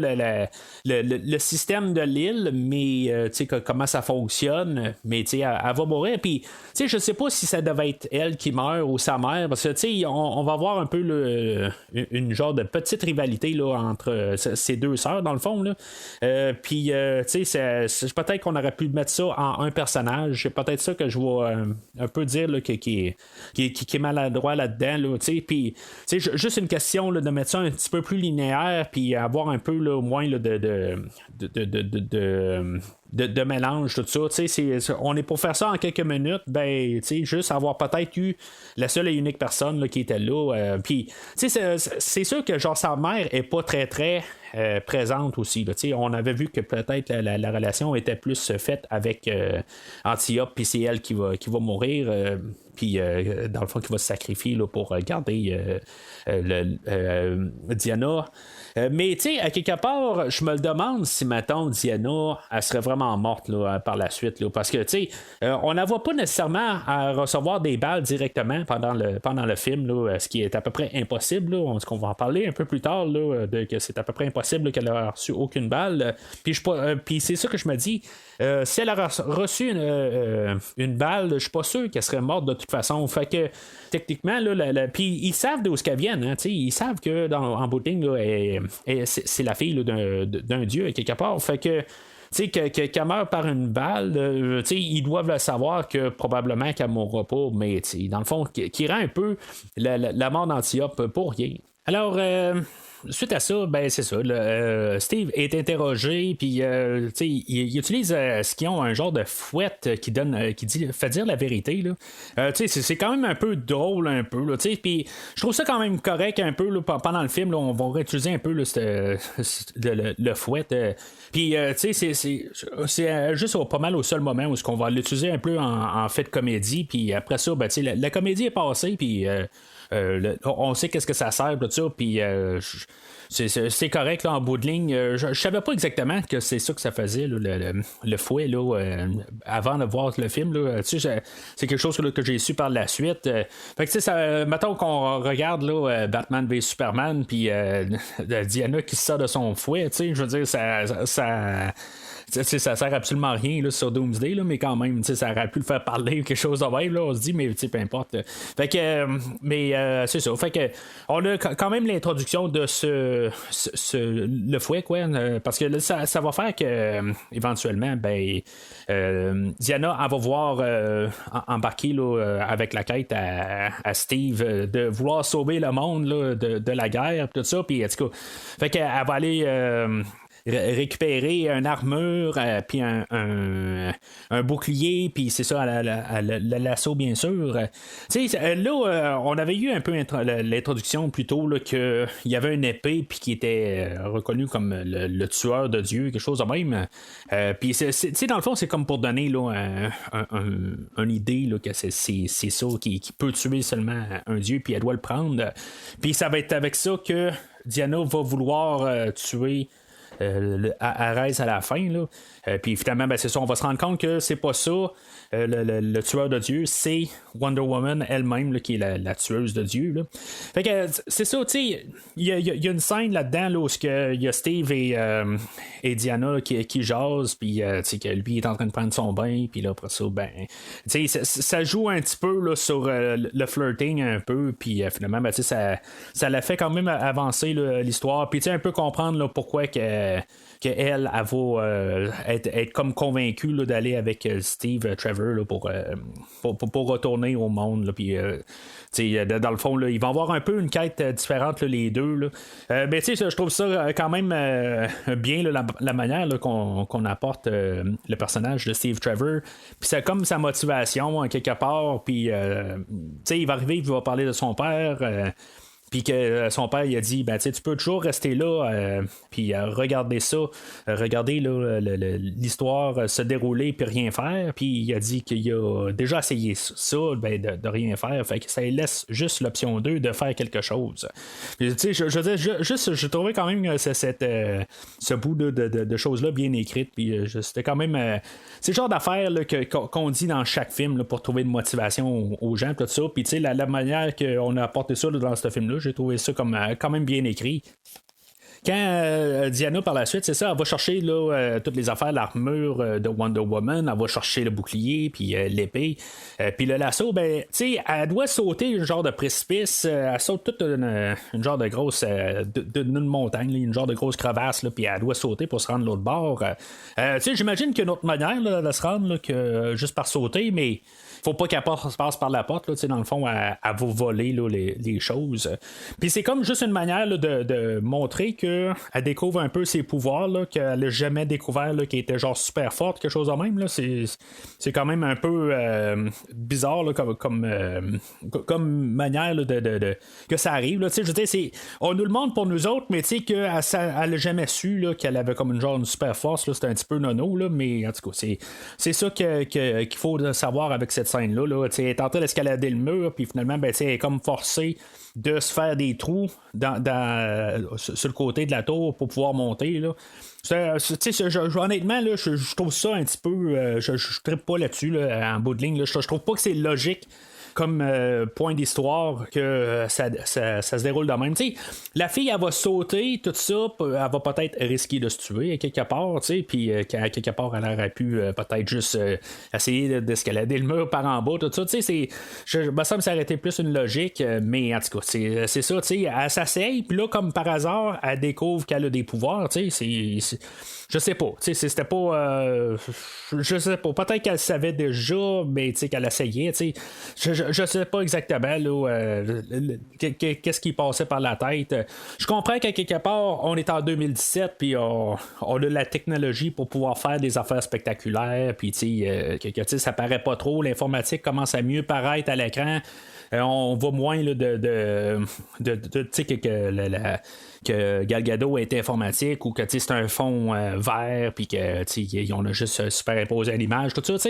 le système de l'île, mais tu sais, comment ça fonctionne. Mais, tu sais, elle va mourir. Puis, tu sais, je sais pas si ça devait être elle qui meurt ou sa mère, parce que, tu sais, on va voir avoir un peu une genre de petite rivalité là, entre ces deux sœurs, dans le fond. Puis, tu sais, peut-être qu'on aurait pu mettre ça en un personnage. C'est peut-être ça que je vais un peu dire là, qui est maladroit là-dedans. Là, puis, juste une question là, de mettre ça un petit peu plus linéaire, puis avoir un peu là, au moins là, de mélange, tout ça. On est pour faire ça en quelques minutes, ben, juste avoir peut-être eu la seule et unique personne là, qui était là. Puis, c'est sûr que genre sa mère est pas très très présente aussi. Là, on avait vu que peut-être la relation était plus faite avec Antiope, puis c'est elle qui va mourir. Puis, dans le fond, qui va se sacrifier là, pour garder Diana. Mais, tu sais, à quelque part, je me le demande si, mettons, Diana, elle serait vraiment morte là, par la suite. Là, parce que, tu sais, on ne la voit pas nécessairement à recevoir des balles directement pendant le film, là, ce qui est à peu près impossible. Là, qu'on va en parler un peu plus tard, là, que c'est à peu près impossible là, qu'elle ait reçu aucune balle. Puis c'est ça que je me dis. Si elle a reçu une balle, je suis pas sûr qu'elle serait morte de toute façon. Fait que techniquement, là, puis ils savent d'où qu'elle vient. Hein, ils savent que en bout de ligne, là, c'est la fille là, d'un dieu quelque part. Fait que qu'elle meurt par une balle, ils doivent le savoir que probablement qu'elle ne mourra pas, mais dans le fond, qui rend un peu la mort d'Antiope pour rien. Alors, suite à ça, ben c'est ça. Steve est interrogé, puis il utilise ce qu'ils ont un genre de fouette qui fait dire la vérité. C'est quand même un peu drôle, un peu. Puis je trouve ça quand même correct un peu là, pendant le film. Là, on va réutiliser un peu là, le fouette. Puis c'est juste pas mal au seul moment où on va l'utiliser un peu en fait de comédie. Puis après ça, ben, la comédie est passée, puis on sait qu'est-ce que ça sert de ça, puis c'est correct là, en bout de ligne. Je savais pas exactement que c'est ça que ça faisait là, le fouet là, avant de voir le film là. C'est quelque chose là, que j'ai su par la suite. Fait que mettons qu'on regarde là, Batman v Superman, puis Diana qui sort de son fouet, je veux dire ça sert absolument à rien là, sur Doomsday, là, mais quand même, ça aurait pu le faire parler ou quelque chose de même, là, on se dit, mais peu importe. Fait que, mais c'est ça. Fait que, on a quand même l'introduction de le fouet, quoi, parce que là, ça va faire que, éventuellement, ben, Diana, elle va voir embarquer là, avec la quête à Steve de vouloir sauver le monde là, de la guerre, tout ça, puis en tout cas, fait qu'elle va aller récupérer une armure, puis un bouclier, puis c'est ça, l'assaut, bien sûr. Là, on avait eu un peu l'introduction plutôt qu'il y avait une épée, puis qui était reconnu comme le tueur de Dieu, quelque chose de même. Puis, dans le fond, c'est comme pour donner là, une idée là, que c'est ça qui peut tuer seulement un Dieu, puis elle doit le prendre. Puis, ça va être avec ça que Diana va vouloir tuer Ares à la fin là. Puis finalement ben, c'est ça, on va se rendre compte que c'est pas ça le tueur de Dieu, c'est Wonder Woman elle-même là, qui est la tueuse de Dieu là. Fait que c'est ça, tu sais, il y a une scène là-dedans là, où il y a Steve et Diana là, qui jasent, puis tu sais que lui est en train de prendre son bain, puis là après ça ben tu sais ça joue un petit peu là, sur le flirting un peu, puis finalement ben, tu sais ça l'a fait quand même avancer là, l'histoire, puis tu sais un peu comprendre là, pourquoi qu'elle va être comme convaincue là, d'aller avec Steve Trevor là, pour retourner au monde là, puis dans le fond là, ils vont avoir un peu une quête différente là, les deux là. Mais tu sais je trouve ça quand même bien là, la manière là, qu'on apporte le personnage de Steve Trevor, puis c'est comme sa motivation en quelque part, puis il va arriver, il va parler de son père, puis que son père il a dit ben tu peux toujours rester là, puis regarder ça, regarder là, l'histoire se dérouler puis rien faire, puis il a dit qu'il a déjà essayé ça ben, de rien faire, fait que ça laisse juste l'option 2 de faire quelque chose. Puis tu sais je veux dire juste je trouvais quand même ce bout de choses là bien écrite, puis c'était quand même c'est le genre d'affaire là, qu'on dit dans chaque film là, pour trouver une motivation aux gens tout ça, puis tu sais la manière qu'on a apporté ça là, dans ce film là, j'ai trouvé ça comme quand même bien écrit. quand Diana, par la suite, c'est ça, elle va chercher là, toutes les affaires, l'armure de Wonder Woman, elle va chercher le bouclier, puis l'épée, puis le lasso, ben, tu sais, elle doit sauter un genre de précipice, elle saute toute une genre de grosse, d'une montagne, une genre de grosse crevasse, puis elle doit sauter pour se rendre de l'autre bord. Tu sais, j'imagine qu'il y a une autre manière là, de se rendre là, que juste par sauter, mais faut pas qu'elle passe par la porte, là, dans le fond, elle va voler là, les choses. Puis c'est comme juste une manière là, de montrer qu'elle découvre un peu ses pouvoirs, là, qu'elle n'a jamais découvert, là, qui était genre super forte, quelque chose de même. Là. C'est quand même un peu bizarre là, comme manière là, que ça arrive. Là. Je veux dire, on nous le montre pour nous autres, mais qu'elle n'a jamais su là, qu'elle avait comme une super force. Là, c'était un petit peu nono, là, mais en tout cas, c'est ça qu'il faut savoir avec cette scène-là. Là, elle est en train d'escalader le mur, puis finalement, ben, elle est comme forcée de se faire des trous sur le côté de la tour pour pouvoir monter. Là. Honnêtement, là, je trouve ça un petit peu. Je trippe pas là-dessus là, en bout de ligne. Là. Je trouve pas que c'est logique comme point d'histoire que ça se déroule de même. T'sais, la fille, elle va sauter, tout ça, elle va peut-être risquer de se tuer à quelque part, puis à quelque part, elle aurait pu peut-être juste essayer d'escalader le mur par en bas, tout ça. Me semble que ça aurait été plus une logique, mais en tout cas, c'est ça, elle s'asseye, puis là, comme par hasard, elle découvre qu'elle a des pouvoirs, je sais pas, c'était pas. Je sais pas, peut-être qu'elle savait déjà, mais qu'elle essayait, je sais pas exactement là, qu'est-ce qui passait par la tête. Je comprends qu'à quelque part, on est en 2017, puis on a la technologie pour pouvoir faire des affaires spectaculaires, puis ça paraît pas trop, l'informatique commence à mieux paraître à l'écran. On voit moins là, que Gal Gadot est informatique ou que c'est un fond vert puis qu'on a juste superimposé à l'image, tout ça.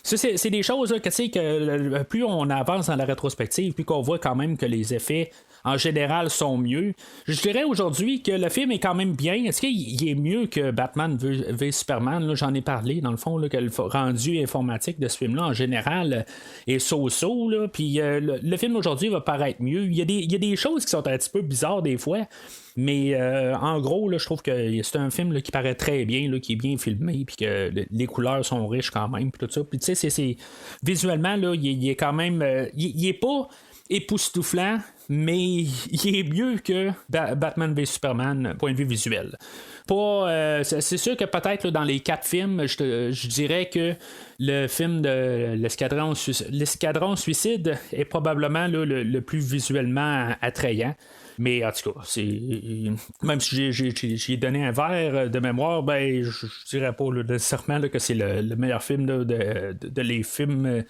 C'est des choses là, que plus on avance dans la rétrospective, plus qu'on voit quand même que les effets en général sont mieux. Je dirais aujourd'hui que le film est quand même bien. Est-ce qu'il est mieux que Batman v Superman? Là, j'en ai parlé dans le fond, là, que le rendu informatique de ce film-là en général est so-so. Puis le film aujourd'hui va paraître mieux. Il y a des choses qui sont un petit peu bizarres des fois. Mais en gros, là, je trouve que c'est un film là, qui paraît très bien, là, qui est bien filmé, puis que les couleurs sont riches quand même, puis tout ça. Puis tu sais, visuellement, là, il est quand même, il est pas époustouflant, mais il est mieux que Batman v Superman, point de vue visuel. C'est sûr que peut-être là, dans les 4 films, je dirais que le film de l'Escadron Suicide est probablement là, le plus visuellement attrayant. Mais en tout cas, même si j'ai donné un verre de mémoire, ben je dirais pas là, nécessairement là, que c'est le meilleur film là, de les films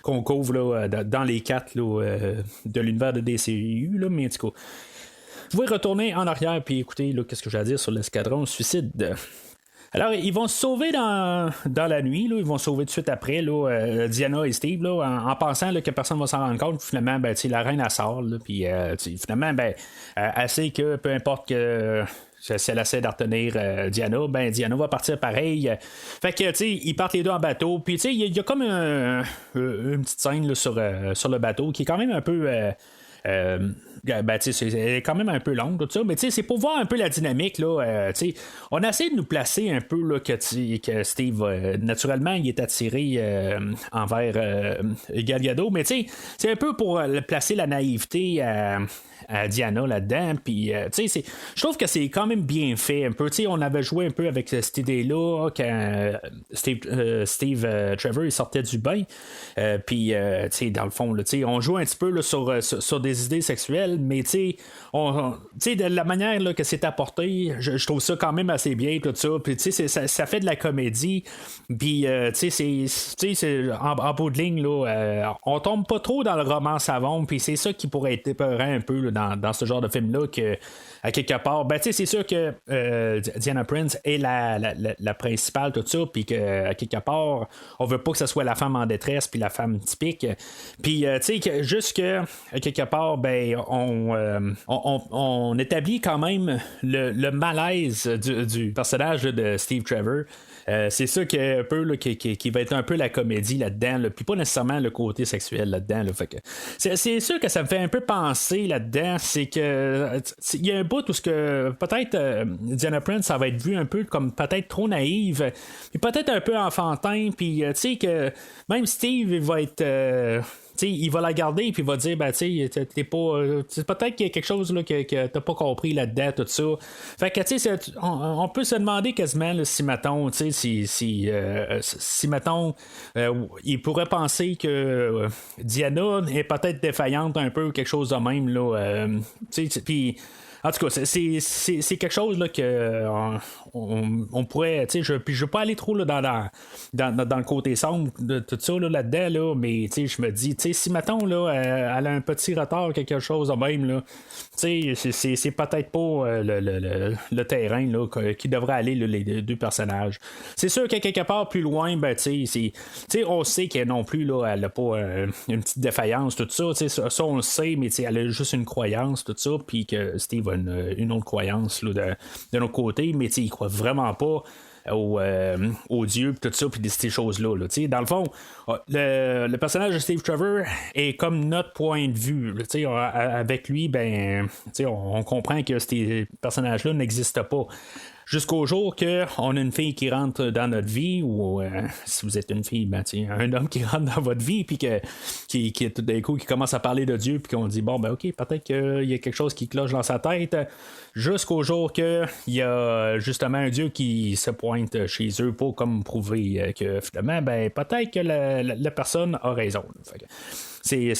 qu'on couvre là, dans les 4 là, de l'univers de DCU, là, mais en tout cas, vous pouvez retourner en arrière et écouter là, qu'est-ce que j'ai à dire sur l'Escadron Suicide. Alors, ils vont se sauver dans la nuit, là, ils vont se sauver tout de suite après, là, Diana et Steve, là, en pensant là, que personne ne va s'en rendre compte. Finalement, ben, la reine, elle sort, puis finalement, ben, elle sait que peu importe que si elle essaie d'en retenir Diana, ben Diana va partir pareil. Fait que, tu sais, ils partent les deux en bateau, puis tu sais, il y a comme une petite scène là, sur le bateau qui est quand même un peu... ben, c'est quand même un peu longue, tout ça, mais c'est pour voir un peu la dynamique. Là, on a essayé de nous placer un peu là, que Steve, naturellement, il est attiré envers Gal Gadot, mais c'est un peu pour placer la naïveté à Diana là-dedans. Puis, je trouve que c'est quand même bien fait un peu. On avait joué un peu avec cette idée-là quand Steve Trevor il sortait du bain. Puis, dans le fond, là, on joue un petit peu là, sur des idées sexuelles, mais de la manière là, que c'est apporté, je trouve ça quand même assez bien, tout ça. Puis, ça fait de la comédie. Puis, en bout de ligne, là, on tombe pas trop dans le roman savon. Puis, c'est ça qui pourrait être épeurant un peu là, dans ce genre de film-là, que à quelque part, ben, c'est sûr que Diana Prince est la principale, tout ça, puis qu'à quelque part, on veut pas que ce soit la femme en détresse, puis la femme typique. Puis, juste que, à quelque part, part, ben, on établit quand même le malaise du personnage de Steve Trevor. C'est ça qui est un peu là, qui va être un peu la comédie là-dedans, là, puis pas nécessairement le côté sexuel là-dedans. Là, fait que c'est sûr que ça me fait un peu penser là-dedans, c'est que il y a un bout où ce que peut-être Diana Prince ça va être vu un peu comme peut-être trop naïve, puis peut-être un peu enfantin, puis tu sais que même Steve il va être il va la garder et il va dire ben t'es pas peut-être qu'il y a quelque chose là, que t'as pas compris là-dedans tout ça. Fait que on peut se demander quasiment là, si mettons si mettons il pourrait penser que Diana est peut-être défaillante un peu ou quelque chose de même là puis en tout cas, c'est quelque chose là, que on pourrait. Je ne veux pas aller trop là, dans le côté sombre de tout ça là-dedans, là, mais je me dis, si mettons là, elle a un petit retard, quelque chose de même, là, c'est peut-être pas le terrain là, qui devrait aller là, les deux personnages. C'est sûr qu'à quelque part plus loin, ben, on sait qu'elle non plus, là, elle n'a pas une petite défaillance, tout ça. Ça, on le sait, mais elle a juste une croyance, tout ça, puis que Steve a une autre croyance là, de notre côté, mais il croit vraiment pas au Dieu tout ça puis ces choses-là. Là, dans le fond, le personnage de Steve Trevor est comme notre point de vue. Là, avec lui, ben on comprend que ces personnages-là n'existent pas. Jusqu'au jour qu'on a une fille qui rentre dans notre vie, ou si vous êtes une fille, ben, un homme qui rentre dans votre vie, puis qui tout d'un coup qui commence à parler de Dieu, puis qu'on dit bon ben ok, peut-être qu'il y a quelque chose qui cloche dans sa tête, jusqu'au jour qu'il y a justement un Dieu qui se pointe chez eux pour comme prouver que finalement, ben peut-être que la personne a raison. Fait que c'est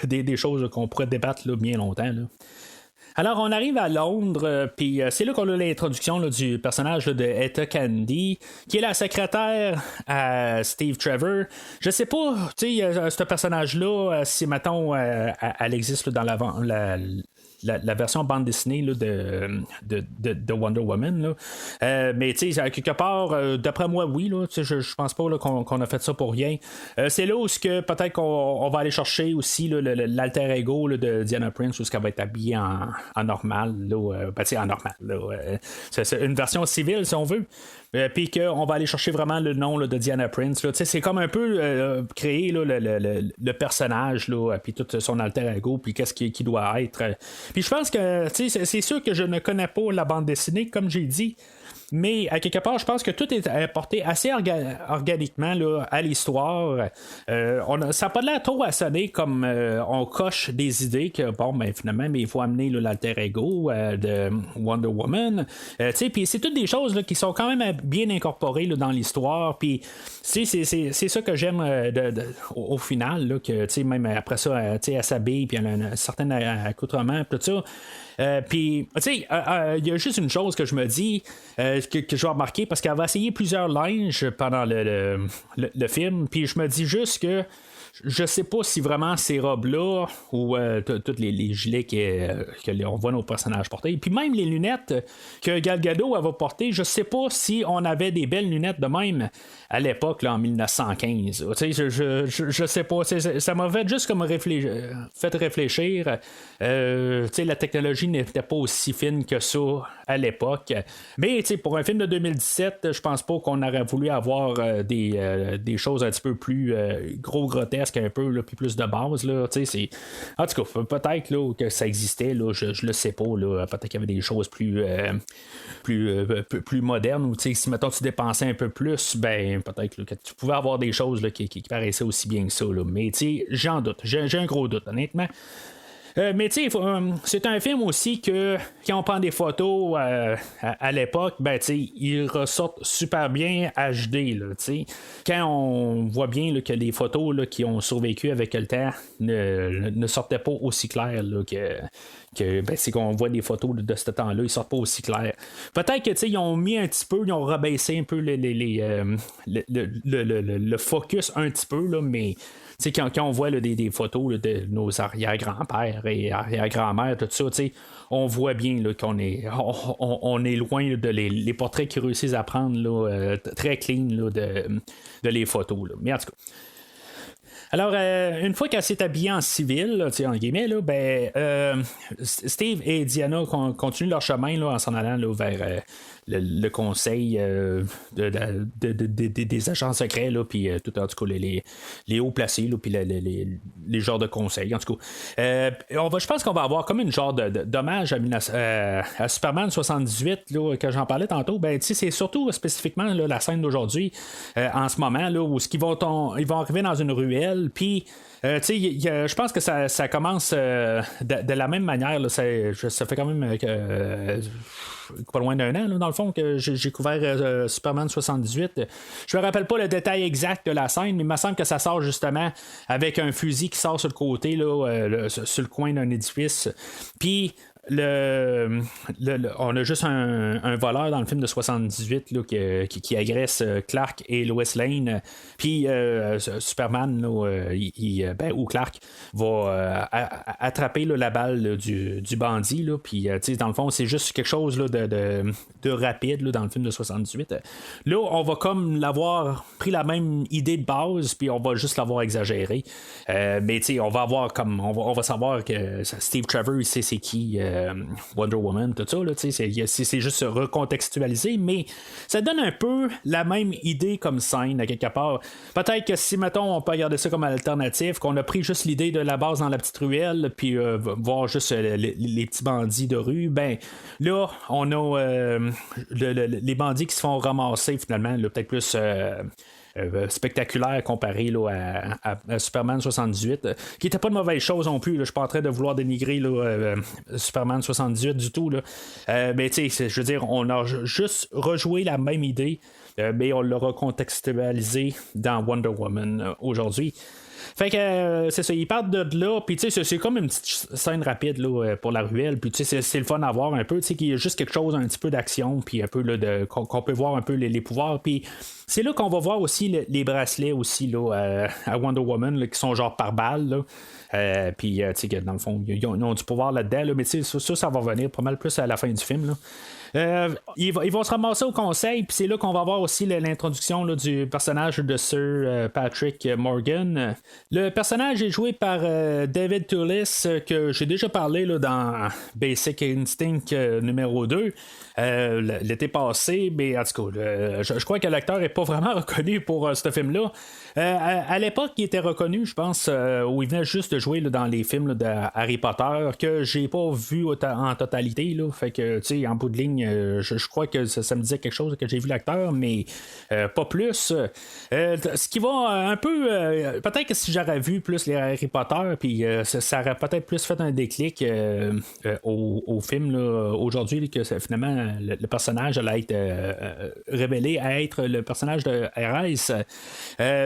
des choses qu'on pourrait débattre là, bien longtemps. Là. Alors, on arrive à Londres, puis c'est là qu'on a l'introduction là, du personnage là, de Etta Candy, qui est la secrétaire à Steve Trevor. Je sais pas, tu sais, ce personnage-là, si, mettons, elle existe là, dans la version bande dessinée là, de Wonder Woman. Là. Mais tu sais, quelque part, d'après moi, oui, là, je pense pas là, qu'on a fait ça pour rien. C'est là où peut-être qu'on va aller chercher aussi là, l'alter ego là, de Diana Prince, où qu'elle va être habillée en normal. Là, en normal. Là, c'est une version civile, si on veut. Puis qu'on va aller chercher vraiment le nom là, de Diana Prince. Là. C'est comme un peu créer là, le personnage, là, puis tout son alter ego, puis qu'est-ce qui doit être. Puis je pense que c'est sûr que je ne connais pas la bande dessinée, comme j'ai dit. Mais à quelque part, je pense que tout est apporté assez organiquement là, à l'histoire. Ça n'a pas l'air trop à sonner comme on coche des idées que, bon, ben finalement, mais il faut amener là, l'alter ego de Wonder Woman. Puis c'est toutes des choses là, qui sont quand même bien incorporées là, dans l'histoire. Puis c'est ça que j'aime au final, là, que même après ça, elle s'habille, puis elle a un certain accoutrement, tout ça. Puis, tu sais, il y a juste une chose que je me dis que je vais remarquer parce qu'elle va essayer plusieurs linges pendant le film. Puis, je me dis juste que je sais pas si vraiment ces robes-là ou tous les gilets qu'on voit nos personnages porter, puis même les lunettes que Gal Gadot elle va porter, je sais pas si on avait des belles lunettes de même à l'époque, là, en 1915. Je sais pas. Ça m'a fait juste comme réfléchir. La technologie n'était pas aussi fine que ça à l'époque. Mais pour un film de 2017, je pense pas qu'on aurait voulu avoir des choses un petit peu plus gros grotesques un peu, là, puis plus de base. Là, en tout cas, peut-être là, que ça existait, là, je le sais pas. Là, peut-être qu'il y avait des choses plus modernes, ou si mettons tu dépensais un peu plus, ben peut-être là, que tu pouvais avoir des choses là, qui paraissaient aussi bien que ça. Là. Mais j'en doute. J'ai un gros doute, honnêtement. Mais tu sais, c'est un film aussi que quand on prend des photos à l'époque, ben tu sais, ils ressortent super bien HD. Là, quand on voit bien là, que les photos là, qui ont survécu avec le temps ne sortaient pas aussi claires là, que c'est qu'on voit des photos de ce temps-là, ils sortent pas aussi clairs. Peut-être que ils ont mis un petit peu, ils ont rebaissé un peu le focus un petit peu, là, mais quand on voit là, des photos là, de nos arrière-grands-pères et arrière-grand-mères, tout ça, on voit bien là, qu'on est on est loin là, de les portraits qu'ils réussissent à prendre là, très clean là, de les photos. Là. Mais en tout cas. Alors, une fois qu'elle s'est habillée en civil, là, en guillemets, là, Steve et Diana continuent leur chemin là, en s'en allant là, vers le conseil des agents secrets, puis tout en tout cas les hauts placés, puis les genres de conseils. En tout cas, je pense qu'on va avoir comme une genre d'hommage à Superman 78, là, que j'en parlais tantôt. C'est surtout spécifiquement là, la scène d'aujourd'hui, en ce moment, là, où ils vont arriver dans une ruelle, puis je pense que ça commence de la même manière. Là, ça fait quand même pas loin d'un an, là, dans le fond, que j'ai couvert Superman 78. Je me rappelle pas le détail exact de la scène, mais il me semble que ça sort justement avec un fusil qui sort sur le côté, là, sur le coin d'un édifice. Puis on a juste un voleur dans le film de 78 là, qui agresse Clark et Lois Lane. Puis Superman là, ou Clark va attraper là, la balle là, du bandit. Puis dans le fond, c'est juste quelque chose là, de rapide là, dans le film de 78. Là, on va comme l'avoir pris la même idée de base, puis on va juste l'avoir exagéré. Mais on va avoir comme on va savoir que Steve Trevor, il sait c'est qui. Wonder Woman, tout ça, là, c'est juste recontextualisé, mais ça donne un peu la même idée comme scène, à quelque part. Peut-être que si, mettons, on peut regarder ça comme alternative, qu'on a pris juste l'idée de la base dans la petite ruelle, puis voir juste les petits bandits de rue, là, on a les bandits qui se font ramasser, finalement, là, peut-être plus... spectaculaire comparé là, à Superman 78, qui était pas de mauvaise chose non plus. Là. Je suis pas en train de vouloir dénigrer là, Superman 78 du tout. Là. Mais je veux dire, on a juste rejoué la même idée, mais on l'a recontextualisé dans Wonder Woman aujourd'hui. Fait que c'est ça, ils partent de là, puis tu sais, c'est comme une petite scène rapide là, pour la ruelle, puis tu sais, c'est le fun à voir un peu, tu sais, qu'il y a juste quelque chose, un petit peu d'action, puis un peu là, qu'on peut voir un peu les pouvoirs, puis c'est là qu'on va voir aussi les bracelets aussi là, à Wonder Woman, là, qui sont genre par balle, là. Puis tu sais, dans le fond, ils ont du pouvoir là-dedans, là, mais tu sais, ça va venir pas mal plus à la fin du film, là. Ils vont se ramasser au conseil, puis c'est là qu'on va voir aussi l'introduction là, du personnage de Sir Patrick Morgan. Le personnage est joué par David Thewlis, que j'ai déjà parlé là, dans Basic Instinct numéro 2 l'été passé, mais en tout cas, je crois que l'acteur n'est pas vraiment reconnu pour ce film-là. À l'époque, il était reconnu, je pense, où il venait juste de jouer là, dans les films là, de Harry Potter, que j'ai pas vu en totalité. Là, fait que, tu sais, en bout de ligne, je crois que ça me disait quelque chose que j'ai vu l'acteur, mais pas plus. Ce qui va un peu... peut-être que si j'aurais vu plus les Harry Potter, puis ça aurait peut-être plus fait un déclic au film là, aujourd'hui, que finalement, le personnage allait être révélé à être le personnage de RS.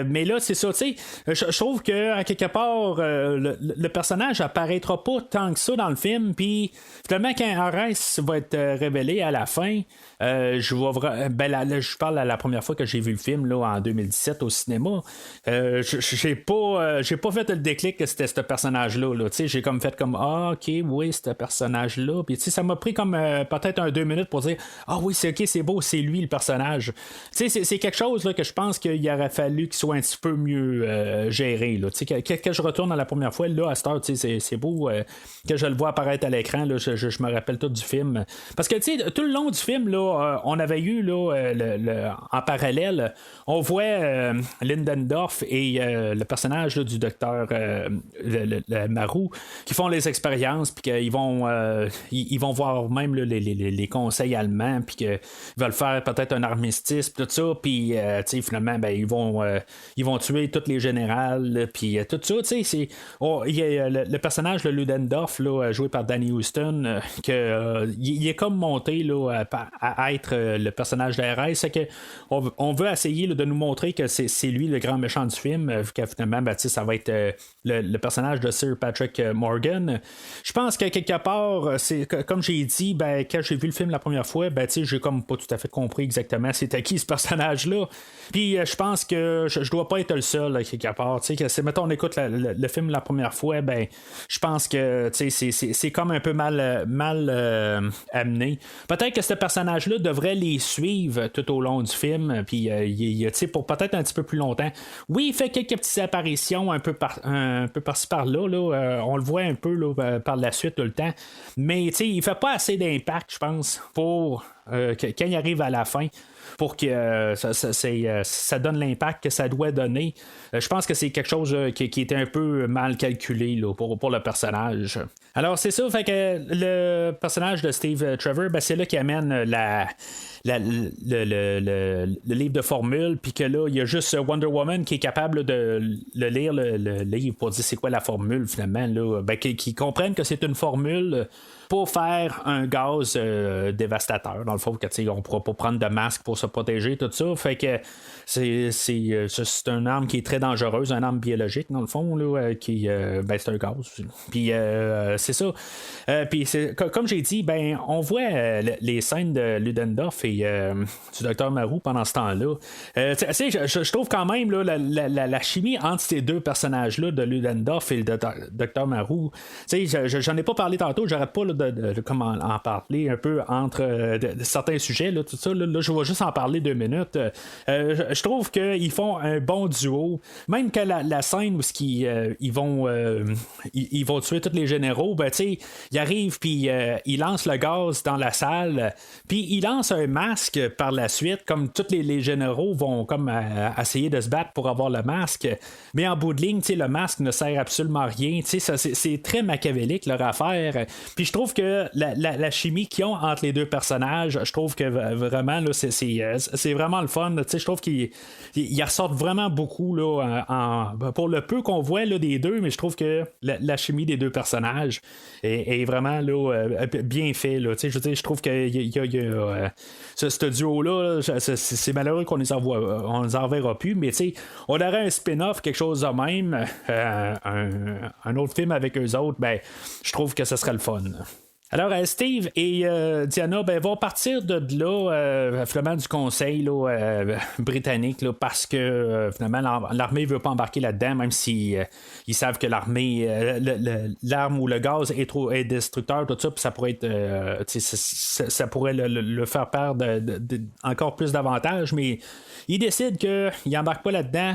Mais là, c'est ça, tu sais, je trouve que à quelque part, le personnage apparaîtra pas tant que ça dans le film, puis finalement, quand RS va être révélé à la fin, je parle à la première fois que j'ai vu le film là, en 2017 au cinéma. J'ai pas fait le déclic que c'était ce personnage-là. Là. J'ai comme fait comme ok, oui, ce personnage-là. Puis ça m'a pris comme peut-être 2 minutes pour dire oui, c'est ok, c'est beau, c'est lui le personnage. C'est quelque chose là, que je pense qu'il aurait fallu qu'il soit un petit peu mieux géré. Là. Que je retourne à la première fois, là, à cette heure, c'est beau que je le vois apparaître à l'écran. Là, je me rappelle tout du film. Parce que tout le long du film, là, on avait eu là, en parallèle, on voit Lindendorf et le personnage là, du docteur Marou qui font les expériences, puis qu'ils vont ils vont voir même là, les conseils allemands, puis qu'ils veulent faire peut-être un armistice, tout ça, puis finalement ils vont tuer tous les générales, puis tout ça, il y a le personnage de Ludendorff là, joué par Danny Houston, il est comme monté là, à être le personnage de RS, c'est que on veut essayer là, de nous montrer que c'est lui le grand méchant du film, vu que finalement ça va être le personnage de Sir Patrick Morgan. Je pense que quelque part, c'est comme j'ai dit, quand j'ai vu le film la première fois, j'ai comme pas tout à fait compris exactement c'était qui ce personnage-là. Puis je pense que je dois pas être le seul là, quelque part. Mettons on écoute le film la première fois, je pense que c'est comme un peu mal amené. peut-être que ce personnage-là devrait les suivre tout au long du film, puis pour peut-être un petit peu plus longtemps. Oui, il fait quelques petites apparitions un peu par-ci par-là, on le voit un peu là, par la suite tout le temps, mais il fait pas assez d'impact, je pense, pour quand il arrive à la fin, pour que ça donne l'impact que ça doit donner. Je pense que c'est quelque chose qui était un peu mal calculé là, pour le personnage. Alors c'est ça, fait que le personnage de Steve Trevor, c'est là qui amène le livre de formule, puis que là, il y a juste Wonder Woman qui est capable de lire le livre pour dire c'est quoi la formule finalement, là, qui comprennent que c'est une formule pour faire un gaz dévastateur. Dans le fond, on ne pourra pas prendre de masque pour se protéger, tout ça. Fait que c'est une arme qui est très dangereuse, une arme biologique, dans le fond, là, c'est un gaz. Puis c'est ça. Puis comme j'ai dit, on voit les scènes de Ludendorff et du Dr. Marou pendant ce temps-là. Je trouve quand même là, la chimie entre ces deux personnages-là, de Ludendorff et le Dr. Marou, j'en ai pas parlé tantôt, j'arrête pas là, de comment en parler un peu entre certains sujets, là, tout ça. Là, je vais juste en parler 2 minutes. Je trouve qu'ils font un bon duo. Même que la scène où ils vont tuer tous les généraux, ils arrivent puis ils lancent le gaz dans la salle, puis ils lancent un masque par la suite, comme tous les généraux vont comme essayer de se battre pour avoir le masque, mais en bout de ligne, le masque ne sert absolument à rien. C'est très machiavélique leur affaire. Puis je trouve que la chimie qu'ils ont entre les deux personnages, je trouve que vraiment là, c'est vraiment le fun. Je trouve qu'ils ressortent vraiment beaucoup là, pour le peu qu'on voit là, des deux, mais je trouve que la chimie des deux personnages est vraiment là, bien fait. Là. Je trouve que ce duo-là, c'est malheureux qu'on les enverra plus, mais on aurait un spin-off, quelque chose de même, un autre film avec eux autres, je trouve que ce serait le fun. Alors, Steve et Diana vont partir de là, finalement, du conseil là, britannique, là, parce que finalement, l'armée ne veut pas embarquer là-dedans, même si ils savent que l'armée, l'arme ou le gaz est destructeur, tout ça, puis ça pourrait être, ça pourrait le faire perdre encore plus d'avantages, mais ils décident qu'ils n'embarquent pas là-dedans.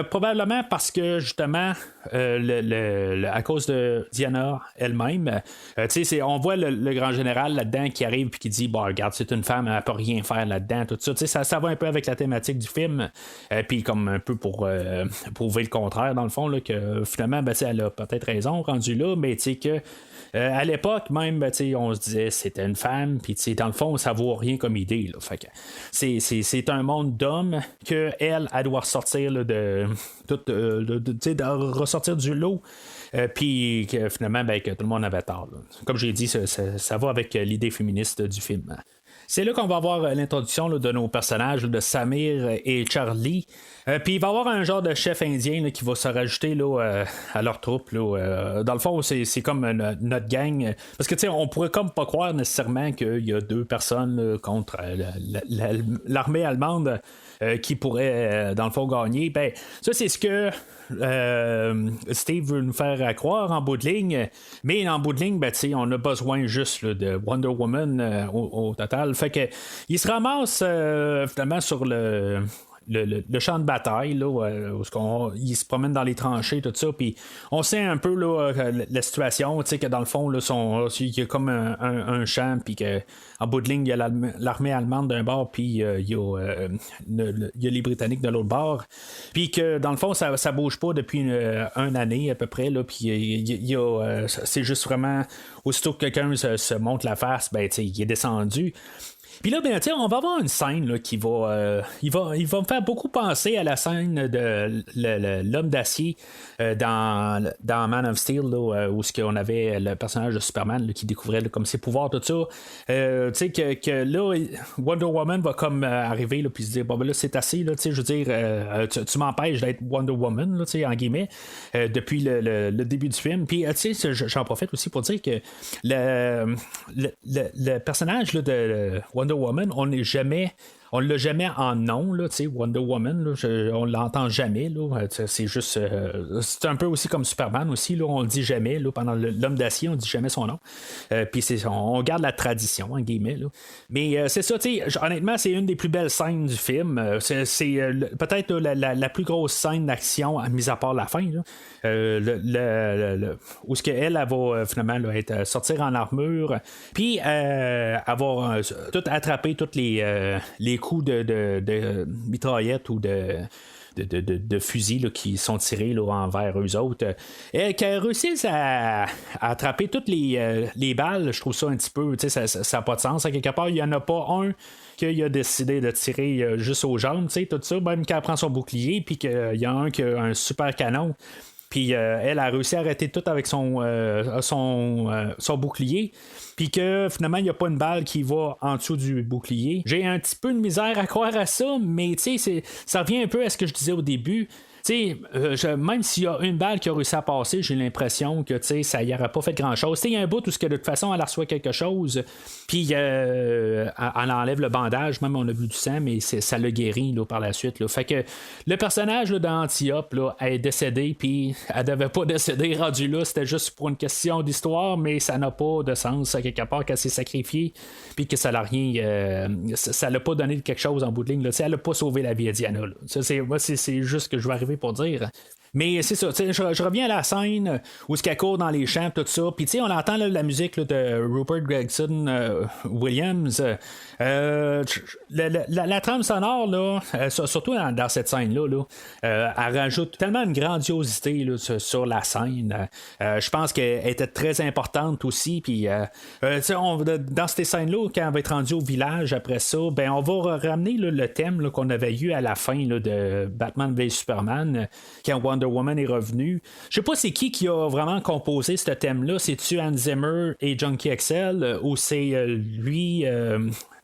Probablement parce que justement à cause de Diana elle-même, on voit le grand général là-dedans qui arrive et qui dit regarde, c'est une femme, elle peut rien faire là-dedans, tout ça. Ça va un peu avec la thématique du film, puis comme un peu pour prouver le contraire dans le fond, là, que finalement elle a peut-être raison rendu là, mais que à l'époque même, on se disait c'était une femme, puis dans le fond ça vaut rien comme idée là. Fait que c'est un monde d'hommes que elle doit ressortir là, de ressortir du lot, puis que finalement que tout le monde avait tort là. Comme j'ai dit, ça va avec l'idée féministe du film. C'est là qu'on va avoir l'introduction là, de nos personnages, là, de Samir et Charlie. Puis il va y avoir un genre de chef indien là, qui va se rajouter là, à leur troupe. Là, dans le fond, c'est comme notre gang. Parce que on pourrait comme pas croire nécessairement qu'il y a 2 personnes là, contre l'armée allemande qui pourrait, dans le fond, gagner. Ça, c'est ce que Steve veut nous faire croire en bout de ligne. Mais en bout de ligne, on a besoin juste là, de Wonder Woman au total. Fait que il se ramasse finalement sur le champ de bataille là, où il se promène dans les tranchées, tout ça, puis on sait un peu là, la situation, que dans le fond là, il y a comme un champ, puis qu'en bout de ligne il y a l'armée allemande d'un bord, puis il y a les Britanniques de l'autre bord, puis que dans le fond ça bouge pas depuis une année à peu près là, puis c'est juste vraiment aussitôt que quelqu'un se monte la face, il est descendu. Puis là, on va avoir une scène là, qui va il va me faire beaucoup penser à la scène de l'homme d'acier dans Man of Steel, là, où on avait le personnage de Superman là, qui découvrait là, comme ses pouvoirs, tout ça. Que là, Wonder Woman va comme arriver là, puis se dire là, c'est assez, là, je veux dire, tu m'empêches d'être Wonder Woman, là, en guillemets, depuis le début du film. Puis j'en profite aussi pour dire que le personnage là, de Wonder Woman, on on l'a jamais en nom, là, Wonder Woman, là, on l'entend jamais. Là, c'est juste. C'est un peu aussi comme Superman aussi, là, on le dit jamais. Là, pendant l'Homme d'acier, on dit jamais son nom. Puis on garde la tradition, en guillemets. Là. Mais c'est ça, honnêtement, c'est une des plus belles scènes du film. C'est peut-être la plus grosse scène d'action, mis à part la fin. Là. Où ce qu'elle va finalement là, sortir en armure, puis avoir tout attrapé tous les coups de mitraillette ou de fusils là, qui sont tirés là, envers eux autres. Et qu'elle réussisse à attraper toutes les balles, je trouve ça un petit peu, ça n'a pas de sens. À quelque part, il n'y en a pas un qu'il a décidé de tirer juste aux jambes, tout ça, même qu'elle prend son bouclier, puis qu'il y a un qui a un super canon. Puis elle a réussi à arrêter tout avec son bouclier. Puis que finalement, il n'y a pas une balle qui va en dessous du bouclier. J'ai un petit peu de misère à croire à ça, mais ça revient un peu à ce que je disais au début. Même s'il y a une balle qui a réussi à passer, j'ai l'impression que ça y aurait pas fait grand chose. Il y a un bout où de toute façon elle reçoit quelque chose, puis elle enlève le bandage, même on a vu du sang, mais ça l'a guéri là, par la suite. Là. Fait que le personnage là, d'Antiope là, est décédé, puis elle devait pas décéder rendu là, c'était juste pour une question d'histoire, mais ça n'a pas de sens à quelque part qu'elle s'est sacrifiée, puis que ça l'a rien. Ça l'a pas donné quelque chose en bout de ligne. Là. Elle n'a pas sauvé la vie à Diana. Là. C'est juste que je vais arriver pour dire. Mais c'est ça, je reviens à la scène où ce qu'elle court dans les champs, tout ça. Puis on entend là, la musique là, de Rupert Gregson Williams. La trame sonore, là, surtout dans cette scène-là, elle rajoute tellement une grandiosité là, sur la scène. Je pense qu'elle était très importante aussi. Puis dans ces scènes-là, quand on va être rendu au village après ça, ben on va ramener là, le thème là, qu'on avait eu à la fin là, de Batman v Superman, quand Wonder Woman est revenu. Je sais pas c'est qui a vraiment composé ce thème-là. C'est-tu Hans Zimmer et Junkie XL ou c'est lui,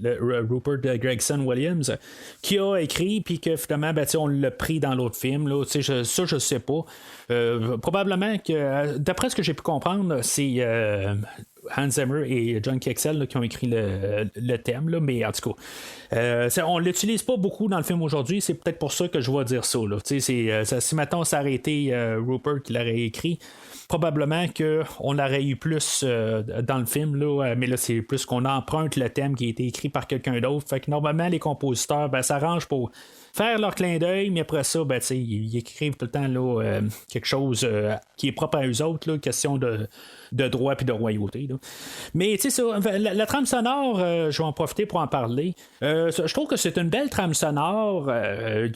Rupert Gregson Williams, qui a écrit puis que finalement on l'a pris dans l'autre film. Là, ça, je sais pas. Probablement que, d'après ce que j'ai pu comprendre, c'est Hans Zimmer et John Kexel là, qui ont écrit le thème, là, mais en tout cas, on l'utilise pas beaucoup dans le film aujourd'hui, c'est peut-être pour ça que je vais dire ça. Là. Si maintenant ça aurait été Rupert qui l'aurait écrit, probablement qu'on aurait eu plus dans le film, là, mais là c'est plus qu'on emprunte le thème qui a été écrit par quelqu'un d'autre. Fait que normalement les compositeurs s'arrangent pour faire leur clin d'œil, mais après ça, ils écrivent tout le temps là, quelque chose qui est propre à eux autres, là, question de droit puis de royauté. Là. Mais tu sais, la trame sonore, je vais en profiter pour en parler. Je trouve que c'est une belle trame sonore.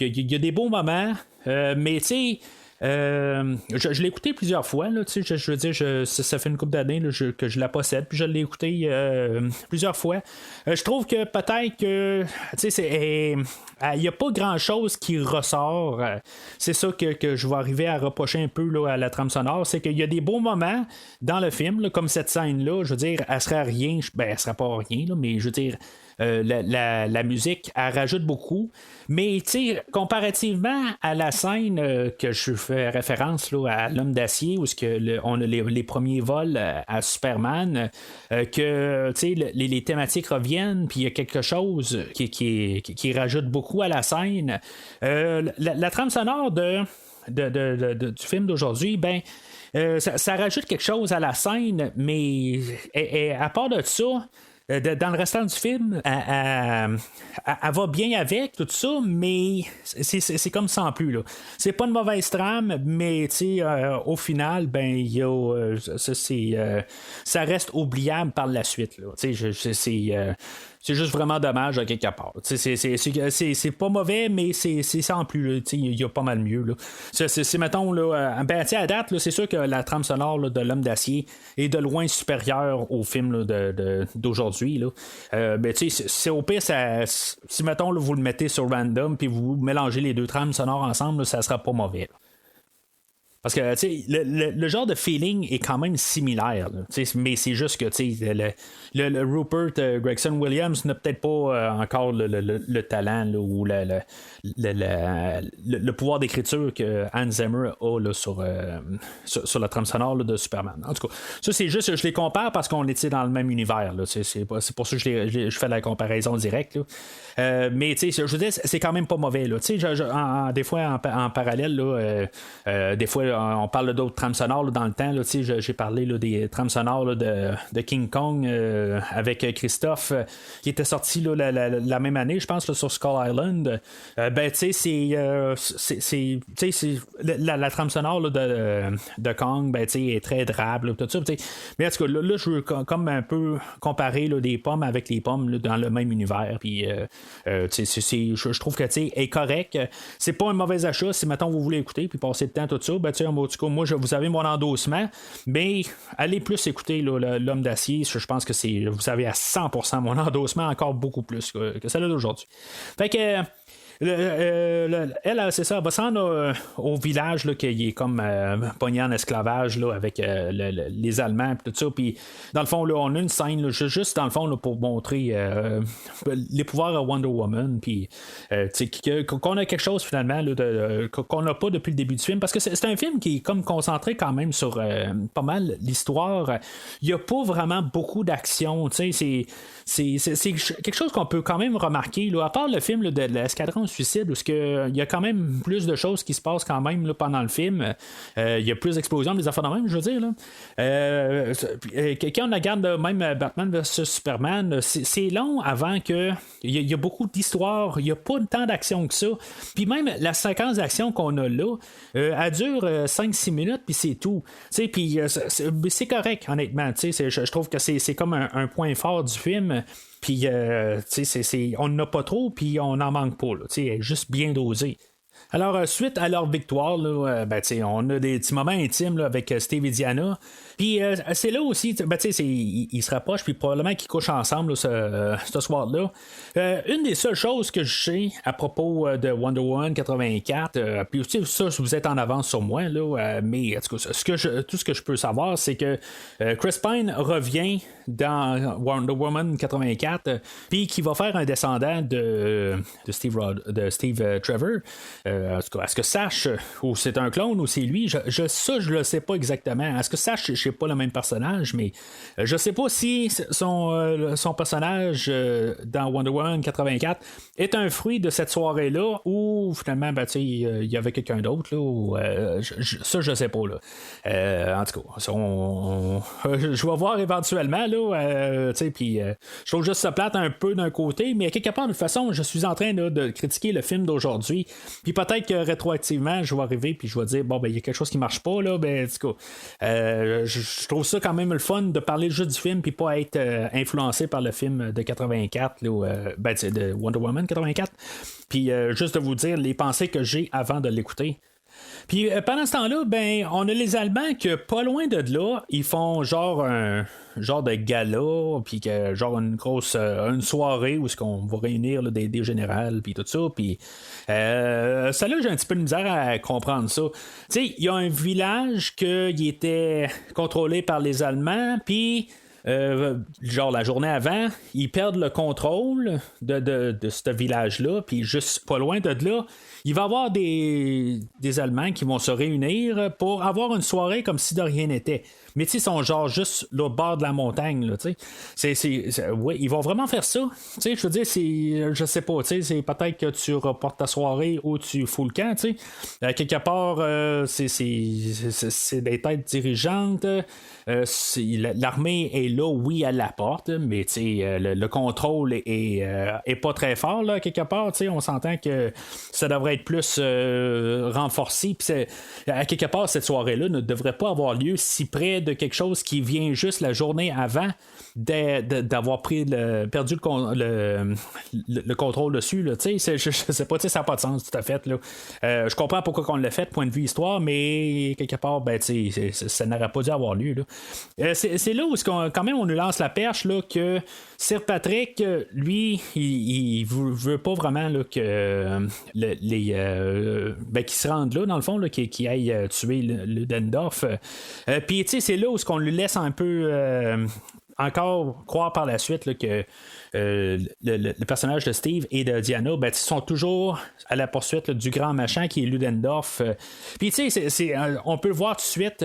Il y a des beaux moments, mais tu sais. Je l'ai écouté plusieurs fois, là, je veux dire, ça fait une couple d'années là, que je la possède, puis je l'ai écouté plusieurs fois. Je trouve que peut-être que il n'y a pas grand chose qui ressort. C'est ça que je vais arriver à reprocher un peu là, à la trame sonore, c'est qu'il y a des beaux moments dans le film, là, comme cette scène-là, je veux dire, elle serait rien, elle serait pas rien, là, mais je veux dire. La musique, elle rajoute beaucoup. Mais comparativement à la scène que je fais référence là, à l'Homme d'acier, où on a les premiers vols à Superman, que les thématiques reviennent, puis il y a quelque chose qui rajoute beaucoup à la scène. La trame sonore du film d'aujourd'hui, ça rajoute quelque chose à la scène, mais à part de ça, dans le restant du film, elle va bien avec tout ça, mais c'est comme sans plus. Là. C'est pas une mauvaise trame, mais au final, il y a, ça reste oubliable par la suite. Là. C'est juste vraiment dommage à quelque part. C'est pas mauvais, mais c'est sans plus. Il y a pas mal mieux. Là. C'est mettons, là, à date, là, c'est sûr que la trame sonore là, de l'Homme d'acier est de loin supérieure au film là, d'aujourd'hui. Là. C'est au pire, si mettons, là, vous le mettez sur random puis vous mélangez les deux trames sonores ensemble, là, ça sera pas mauvais. Là. Parce que le genre de feeling est quand même similaire. Là, mais c'est juste que le Rupert Gregson Williams n'a peut-être pas encore le talent là, ou le pouvoir d'écriture que Hans Zimmer a là, sur la trame sonore là, de Superman. En tout cas, ça c'est juste, je les compare parce qu'on était dans le même univers. Là. C'est pour ça que je fais la comparaison directe. Mais je veux dire, c'est quand même pas mauvais. Là. Des fois en parallèle, là, des fois on parle d'autres trames sonores là, dans le temps. Là, j'ai parlé là, des trames sonores là, de King Kong avec Christophe qui était sorti là, la même année, je pense, là, sur Skull Island. Ben, tu sais, la trame sonore là, de Kong, ben, tu sais, est très drable, tout ça. Mais en tout cas, là, je veux comme un peu comparer là, des pommes avec les pommes là, dans le même univers. Puis, je trouve que, tu sais, est correct. C'est pas un mauvais achat si, mettons, vous voulez écouter puis passer le temps, tout ça. Ben, tu sais, en tout cas, moi, vous avez mon endossement. Mais allez plus écouter là, L'Homme d'acier. Je pense que vous avez à 100% mon endossement, encore beaucoup plus que celle-là d'aujourd'hui. Fait que elle, c'est ça, elle va se rendre au village là, qui est comme pogné en esclavage là, avec les Allemands et tout ça. Puis dans le fond, là, on a une scène là, juste dans le fond là, pour montrer les pouvoirs à Wonder Woman. Puis qu'on a quelque chose finalement là, qu'on n'a pas depuis le début du film. Parce que c'est un film qui est comme concentré quand même sur pas mal l'histoire. Il n'y a pas vraiment beaucoup d'action. C'est quelque chose qu'on peut quand même remarquer. Là, à part le film là, de l'Escadron Suicide, où il y a quand même plus de choses qui se passent quand même là, pendant le film. Il y a plus d'explosions, des affaires de même, je veux dire. Là. Quand on regarde même Batman vs Superman, c'est long avant que. Il y a beaucoup d'histoires, il n'y a pas tant d'action que ça. Puis même la séquence d'action qu'on a là, elle dure 5-6 minutes, puis c'est tout. Puis c'est correct, honnêtement. Je trouve que c'est comme un point fort du film. Puis, on n'en a pas trop, puis on n'en manque pas. Là, juste bien dosé. Alors, suite à leur victoire, là, on a des petits moments intimes là, avec Steve et Diana. Puis c'est là aussi, ils se rapprochent, puis probablement qu'ils couchent ensemble là, ce soir-là. Une des seules choses que je sais à propos de Wonder Woman 84, puis aussi ça, vous êtes en avance sur moi, là, mais en tout cas, tout ce que je peux savoir, c'est que Chris Pine revient dans Wonder Woman 84, puis qui va faire un descendant de Steve Trevor. Est-ce que Sash, ou c'est un clone, ou c'est lui, ça je le sais pas exactement. Est-ce que Sash, c'est pas le même personnage, mais je sais pas si son personnage dans Wonder Woman 84 est un fruit de cette soirée-là, ou finalement, il y avait quelqu'un d'autre, là, ça je sais pas, là. En tout cas, je vais voir éventuellement, là, puis je trouve juste ça plate un peu d'un côté, mais quelque part, de toute façon, je suis en train là, de critiquer le film d'aujourd'hui, puis peut-être que rétroactivement, je vais arriver, puis je vais dire, bon, il y a quelque chose qui marche pas, là, en tout cas, je trouve ça quand même le fun de parler juste du film, puis pas être influencé par le film de 84, là, de Wonder Woman 84, puis juste de vous dire les pensées que j'ai avant de l'écouter. Puis pendant ce temps-là, on a les Allemands que pas loin de là, ils font un genre de gala, puis genre une grosse une soirée où est-ce qu'on va réunir là, des générales, puis tout ça, puis ça là, j'ai un petit peu de misère à comprendre ça. Tu sais, il y a un village qui était contrôlé par les Allemands, puis genre la journée avant, ils perdent le contrôle de ce village-là, puis juste pas loin de là, il va y avoir des Allemands qui vont se réunir pour avoir une soirée comme si de rien n'était. Mais tu sais, ils sont genre juste au bord de la montagne, là, tu sais. Ouais, ils vont vraiment faire ça. Tu sais, je veux dire, je sais pas, tu sais, c'est peut-être que tu reportes ta soirée ou tu fous le camp, tu sais. Quelque part, c'est des têtes dirigeantes. L'armée est là, oui, à la porte, mais tu sais, le contrôle est pas très fort, là, quelque part, tu sais. On s'entend que ça devrait être plus renforcé. Puis à quelque part, cette soirée-là ne devrait pas avoir lieu si près de quelque chose qui vient juste la journée avant d'avoir perdu le contrôle dessus. Là, je sais pas, ça n'a pas de sens tout à fait. Là. Je comprends pourquoi on l'a fait, point de vue histoire, mais quelque part, ça n'aurait pas dû avoir lieu. Là. C'est là où quand quand même, on nous lance la perche là, que Sir Patrick, lui, il veut pas vraiment là, que qu'il se rende là, dans le fond, qu'il aille tuer Ludendorff. Puis, tu sais, c'est là où on lui laisse un peu encore croire par la suite là, que le personnage de Steve et de Diana sont toujours à la poursuite là, du grand machin qui est Ludendorff. Puis tu sais, on peut le voir tout de suite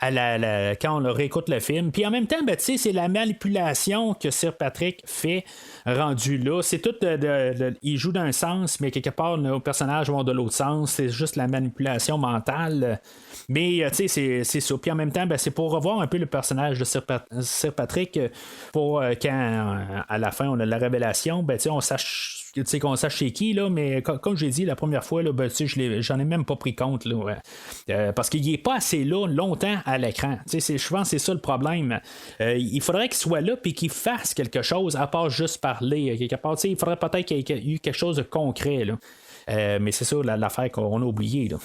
quand on réécoute le film. Puis en même temps, c'est la manipulation que Sir Patrick fait rendu là. C'est tout il joue d'un sens, mais quelque part, nos personnages vont de l'autre sens. C'est juste la manipulation mentale. Mais tu sais, c'est ça. Puis en même temps, c'est pour revoir un peu le personnage de Sir Patrick pour quand à la fin on a la révélation, on sache qu'on sache c'est qui, là, mais comme j'ai dit la première fois, là, j'en ai même pas pris compte là, parce qu'il n'est pas assez là longtemps à l'écran. Je pense que c'est ça le problème. Il faudrait qu'il soit là et qu'il fasse quelque chose à part juste parler. Quelque part, il faudrait peut-être qu'il y ait eu quelque chose de concret. Là. Mais c'est ça l'affaire qu'on a oubliée. Là.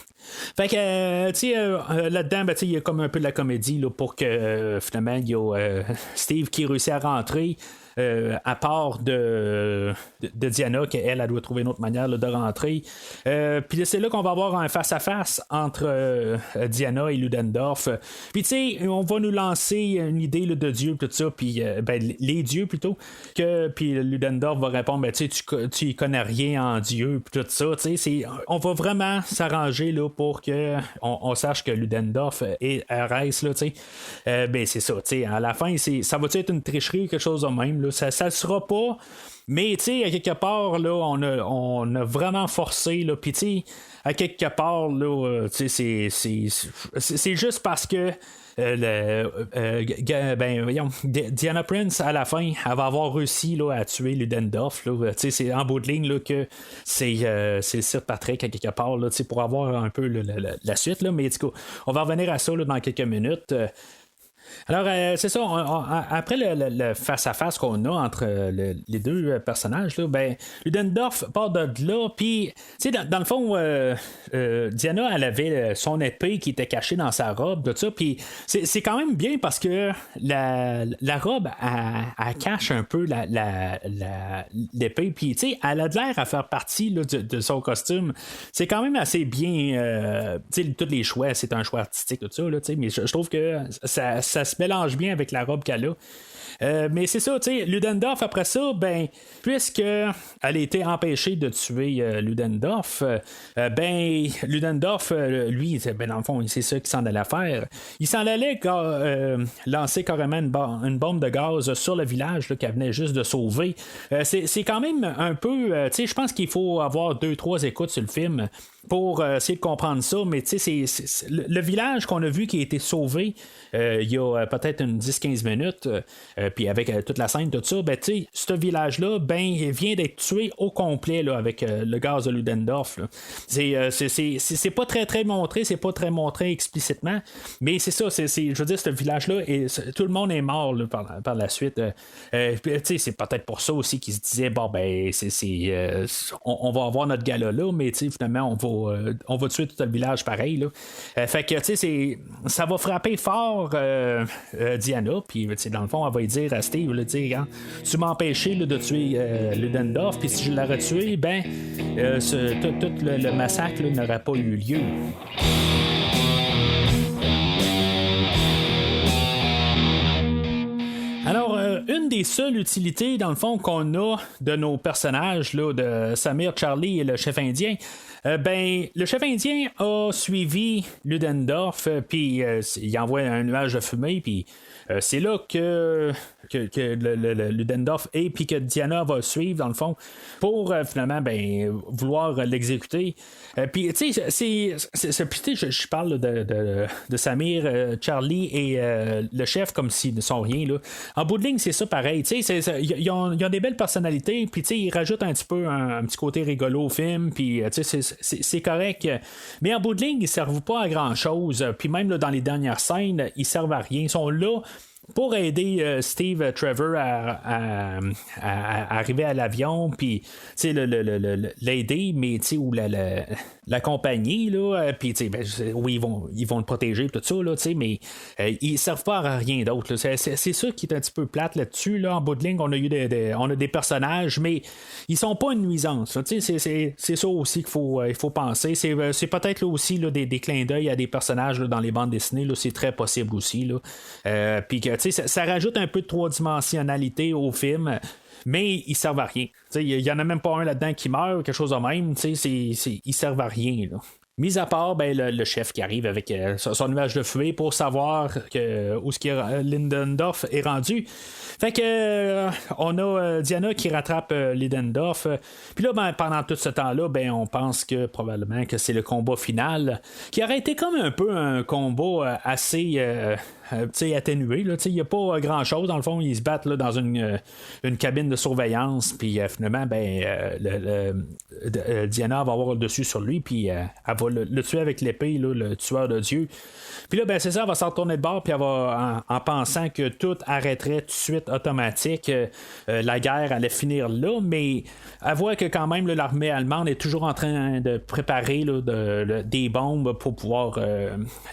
Fait que là-dedans, il y a comme un peu de la comédie là, pour que finalement il y a Steve qui réussit à rentrer. À part de Diana, qu'elle doit trouver une autre manière là, de rentrer. Puis c'est là qu'on va avoir un face-à-face entre Diana et Ludendorff. Puis tu sais, on va nous lancer une idée là, de Dieu, tout ça, puis les dieux plutôt, puis Ludendorff va répondre, tu connais rien en Dieu, puis tout ça. On va vraiment s'arranger là, pour que on sache que Ludendorff est Arès, là, c'est ça. À la fin, ça va être une tricherie ou quelque chose de même. Là, ça ne sera pas, mais tu sais, à quelque part, là, on a vraiment forcé, là, puis tu sais, à quelque part, là, tu sais, c'est juste parce que Diana Prince à la fin elle va avoir réussi là, à tuer Ludendorff là, c'est en bout de ligne là, que c'est Sir Patrick à quelque part là, pour avoir un peu la suite là, mais du coup, on va revenir à ça là, dans quelques minutes. Alors, c'est ça, après le face-à-face qu'on a entre les deux personnages, là, Ludendorff part de là, puis, tu sais, dans le fond, Diana, elle avait son épée qui était cachée dans sa robe, tout ça, puis c'est quand même bien parce que la robe, elle cache un peu l'épée, puis, tu sais, elle a de l'air à faire partie là, de son costume. C'est quand même assez bien, tu sais, tous les choix, c'est un choix artistique, tout ça, là, tu sais, mais je trouve que ça se mélange bien avec la robe qu'elle a. Mais c'est ça, tu sais, Ludendorff, après ça, puisque elle a été empêchée de tuer Ludendorff, Ludendorff, lui, dans le fond, c'est ça qu'il s'en allait faire. Il s'en allait lancer carrément une bombe de gaz sur le village là, qu'elle venait juste de sauver. C'est quand même un peu, tu sais, je pense qu'il faut avoir 2-3 écoutes sur le film pour essayer de comprendre ça, mais tu sais, c'est le village qu'on a vu qui a été sauvé il y a peut-être une 10-15 minutes, puis avec toute la scène, tout ça, tu sais, ce village-là, il vient d'être tué au complet là, avec le gaz de Ludendorff. Là. C'est pas très montré, c'est pas très montré explicitement, mais c'est ça, je veux dire, ce village-là, tout le monde est mort là, par la suite. Tu sais, c'est peut-être pour ça aussi qu'ils se disaient, on va avoir notre gala là, mais tu sais, finalement, on va tuer tout le village pareil. Là. Fait que, tu sais, ça va frapper fort Diana, puis dans le fond, elle va lui dire à Steve, là, tu m'as empêché là, de tuer Ludendorff, puis si je l'aurais tué, tout le massacre là, n'aurait pas eu lieu. Alors, une des seules utilités, dans le fond, qu'on a de nos personnages, là, de Samir, Charlie et le chef indien, le chef indien a suivi Ludendorff, puis il envoie un nuage de fumée, puis c'est là que le Ludendorff et puis que Diana va suivre dans le fond pour finalement vouloir l'exécuter. Puis tu sais je parle de Samir, Charlie et le chef comme s'ils ne sont rien là. En bout de ligne c'est ça pareil. Tu sais ils ont des belles personnalités. Puis tu sais ils rajoutent un petit peu un petit côté rigolo au film. Puis tu sais c'est correct. Mais en bout de ligne ils servent pas à grand chose. Puis même là, dans les dernières scènes ils servent à rien. Ils sont là pour aider Steve Trevor à arriver à l'avion, puis l'aider, mais ou l'accompagner, puis oui, ils vont le protéger, tout ça, mais ils servent pas à rien d'autre. C'est ça qui est un petit peu plate là-dessus. Là, en bout de ligne, on a des personnages, mais ils sont pas une nuisance. C'est ça aussi qu'il faut penser. C'est peut-être là, aussi là, des clins d'œil à des personnages là, dans les bandes dessinées. Là, c'est très possible aussi. Puis que ça rajoute un peu de trois-dimensionnalité au film. Mais ils servent à rien. Il y en a même pas un là-dedans qui meurt ou quelque chose de même. Ils servent à rien. Là. Mis à part le chef qui arrive avec son nuage de fumée pour savoir où ce que Lidendorf est rendu. Fait que on a Diana qui rattrape Lidendorf. Puis là, pendant tout ce temps-là, on pense que probablement que c'est le combat final, qui aurait été comme un peu un combat assez atténué. Il n'y a pas grand-chose. Dans le fond, ils se battent là, dans une cabine de surveillance. Puis finalement, Diana va avoir le dessus sur lui. Puis elle va le tuer avec l'épée, là, le tueur de Dieu. Puis là, c'est ça, elle va s'en retourner de bord, puis elle va, en pensant que tout arrêterait tout de suite automatique, la guerre allait finir là, mais elle voit que quand même, l'armée allemande est toujours en train de préparer des bombes pour pouvoir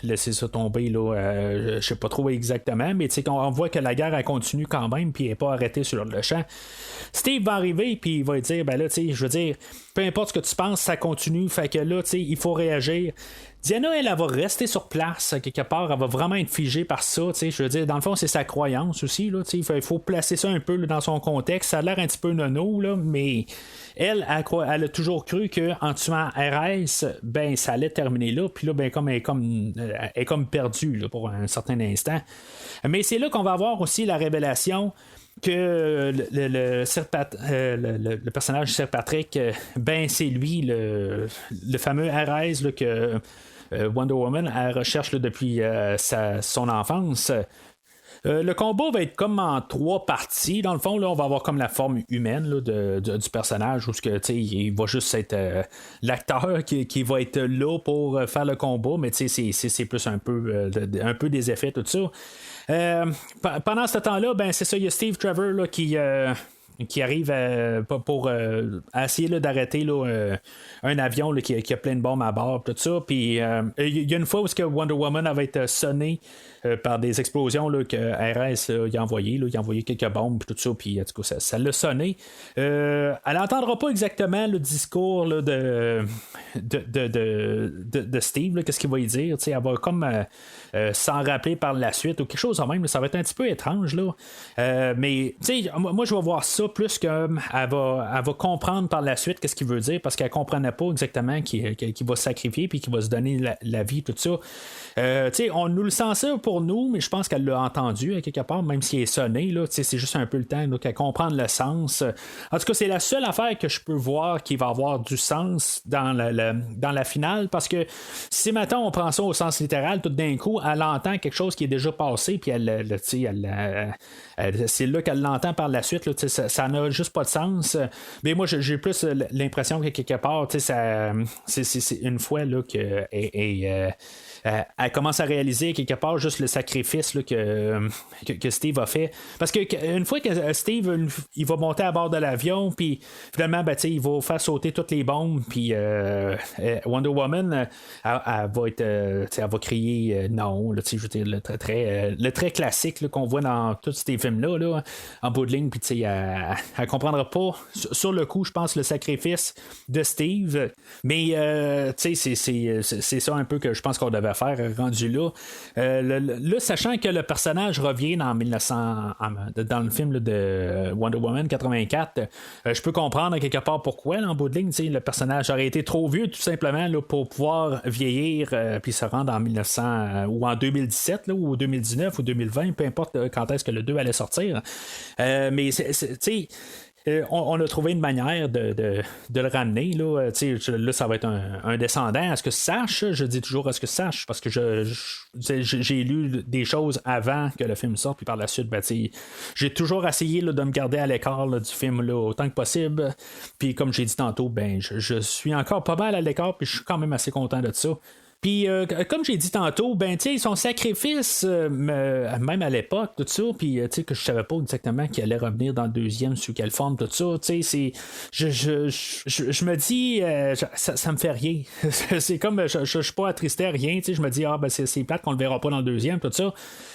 laisser ça tomber, je sais pas trop exactement, mais on voit que la guerre, elle continue quand même, puis elle n'est pas arrêtée sur le champ. Steve va arriver, puis il va dire, je veux dire, peu importe ce que tu penses, ça continue, fait que là, il faut réagir. Diana, elle va rester sur place quelque part, elle va vraiment être figée par ça, je veux dire, dans le fond, c'est sa croyance aussi, là, il faut placer ça un peu là, dans son contexte, ça a l'air un petit peu nono, là, mais elle a toujours cru qu'en tuant RS, ça allait terminer là, puis là, elle est comme perdue là, pour un certain instant. Mais c'est là qu'on va avoir aussi la révélation que le personnage Sir Patrick, c'est lui, le fameux RS là, que Wonder Woman elle recherche là, depuis son enfance. Le combat va être comme en 3 parties. Dans le fond, là, on va avoir comme la forme humaine là, du personnage où il va juste être l'acteur qui va être là pour faire le combat, mais c'est plus un peu des effets, tout ça. Pendant ce temps-là, c'est ça, il y a Steve Trevor là, qui arrive pour essayer là, d'arrêter là, un avion là, qui a plein de bombes à bord, tout ça. Puis il y a une fois où Wonder Woman avait été sonnée par des explosions là, que RS il a envoyé. Il a envoyé quelques bombes, tout ça. Puis en tout cas, ça l'a sonné. Elle n'entendra pas exactement le discours là, de Steve. Là, qu'est-ce qu'il va y dire? Elle va comme s'en rappeler par la suite ou quelque chose de même. Là, ça va être un petit peu étrange. Là. Mais moi, je vais voir ça plus qu'elle va comprendre par la suite qu'est-ce qu'il veut dire parce qu'elle ne comprenait pas exactement qu'il va se sacrifier puis qu'il va se donner la vie, tout ça. On nous le censure pour nous, mais je pense qu'elle l'a entendu à quelque part, même s'il est sonné. Là, c'est juste un peu le temps qu'elle comprendre le sens. En tout cas, c'est la seule affaire que je peux voir qui va avoir du sens dans la finale parce que si maintenant on prend ça au sens littéral, tout d'un coup, elle entend quelque chose qui est déjà passé, puis c'est là qu'elle l'entend par la suite. Là, ça n'a juste pas de sens. Mais moi, j'ai plus l'impression que quelque part, c'est une fois là, elle commence à réaliser quelque part juste le sacrifice là, que Steve a fait. Parce qu'une fois que Steve il va monter à bord de l'avion, puis finalement, il va faire sauter toutes les bombes, puis Wonder Woman, elle va crier non. Là, je veux dire, le très classique là, qu'on voit dans tous ces films-là, là, en bout de ligne, puis elle comprendra pas sur le coup, je pense, le sacrifice de Steve. Mais c'est ça un peu que je pense qu'on devait faire rendu là. Là, sachant que le personnage revient dans le film là, de Wonder Woman 84, je peux comprendre quelque part pourquoi là, en bout de ligne, le personnage aurait été trop vieux tout simplement là, pour pouvoir vieillir puis se rendre en 1900 ou en 2017 là, ou 2019 ou 2020, peu importe quand est-ce que le 2 allait sortir. Mais on a trouvé une manière de le ramener. Là, là ça va être un descendant. Est-ce que sache? Je dis toujours est-ce que sache parce que j'ai lu des choses avant que le film sorte, puis par la suite, j'ai toujours essayé là, de me garder à l'écart là, du film là, autant que possible. Puis comme j'ai dit tantôt, je suis encore pas mal à l'écart, puis je suis quand même assez content de ça. Puis, comme j'ai dit tantôt, ben, tu sais, son sacrifice, même à l'époque, tout ça, puis, tu sais, que je savais pas exactement qu'il allait revenir dans le deuxième, sous quelle forme, tout ça, tu sais, c'est. Je me dis, ça me fait rien. C'est comme, je suis pas attristé à rien, tu sais, je me dis, ben, c'est plate qu'on le verra pas dans le deuxième, tout ça.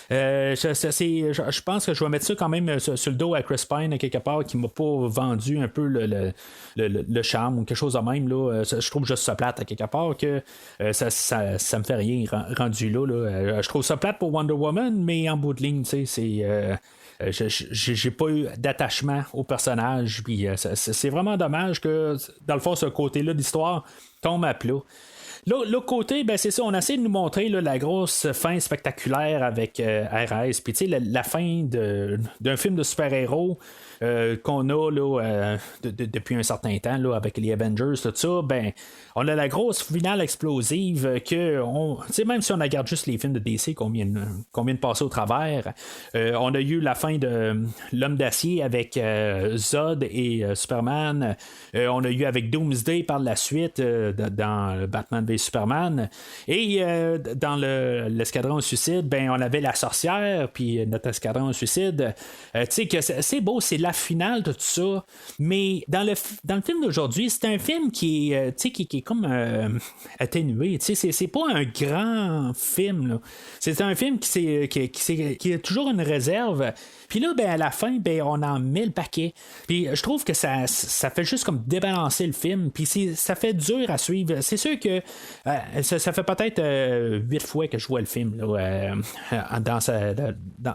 Je pense que je vais mettre ça quand même sur le dos à Chris Pine, quelque part, qui m'a pas vendu un peu le charme ou quelque chose de même. Là. Je trouve juste ça plate à quelque part que ça me fait rien rendu là. Je trouve ça plate pour Wonder Woman, mais en bout de ligne, c'est. J'ai pas eu d'attachement au personnage, puis c'est vraiment dommage que, dans le fond, ce côté-là d'histoire tombe à plat. L'autre côté, ben c'est ça, on essaie de nous montrer là, la grosse fin spectaculaire avec RS. Puis tu sais, la fin d'un film de super-héros qu'on a là, depuis un certain temps là, avec les Avengers, tout ça, ben on a la grosse finale explosive que même si on regarde juste les films de DC qu'on vient de passer au travers, on a eu la fin de l'Homme d'acier avec Zod et Superman. On a eu avec Doomsday par la suite dans Batman v Superman. Et dans l'escadron suicide, ben on avait la sorcière, puis notre escadron suicide. Tu sais que c'est beau, c'est la finale de tout ça. Mais dans le film d'aujourd'hui, c'est un film qui est comme atténué. C'est pas un grand film. Là. C'est un film qui a toujours une réserve. Puis là, ben, à la fin, ben, on en met le paquet. Puis je trouve que ça fait juste comme débalancer le film. Puis ça fait dur à suivre. C'est sûr que ça fait peut-être 8 fois que je vois le film là,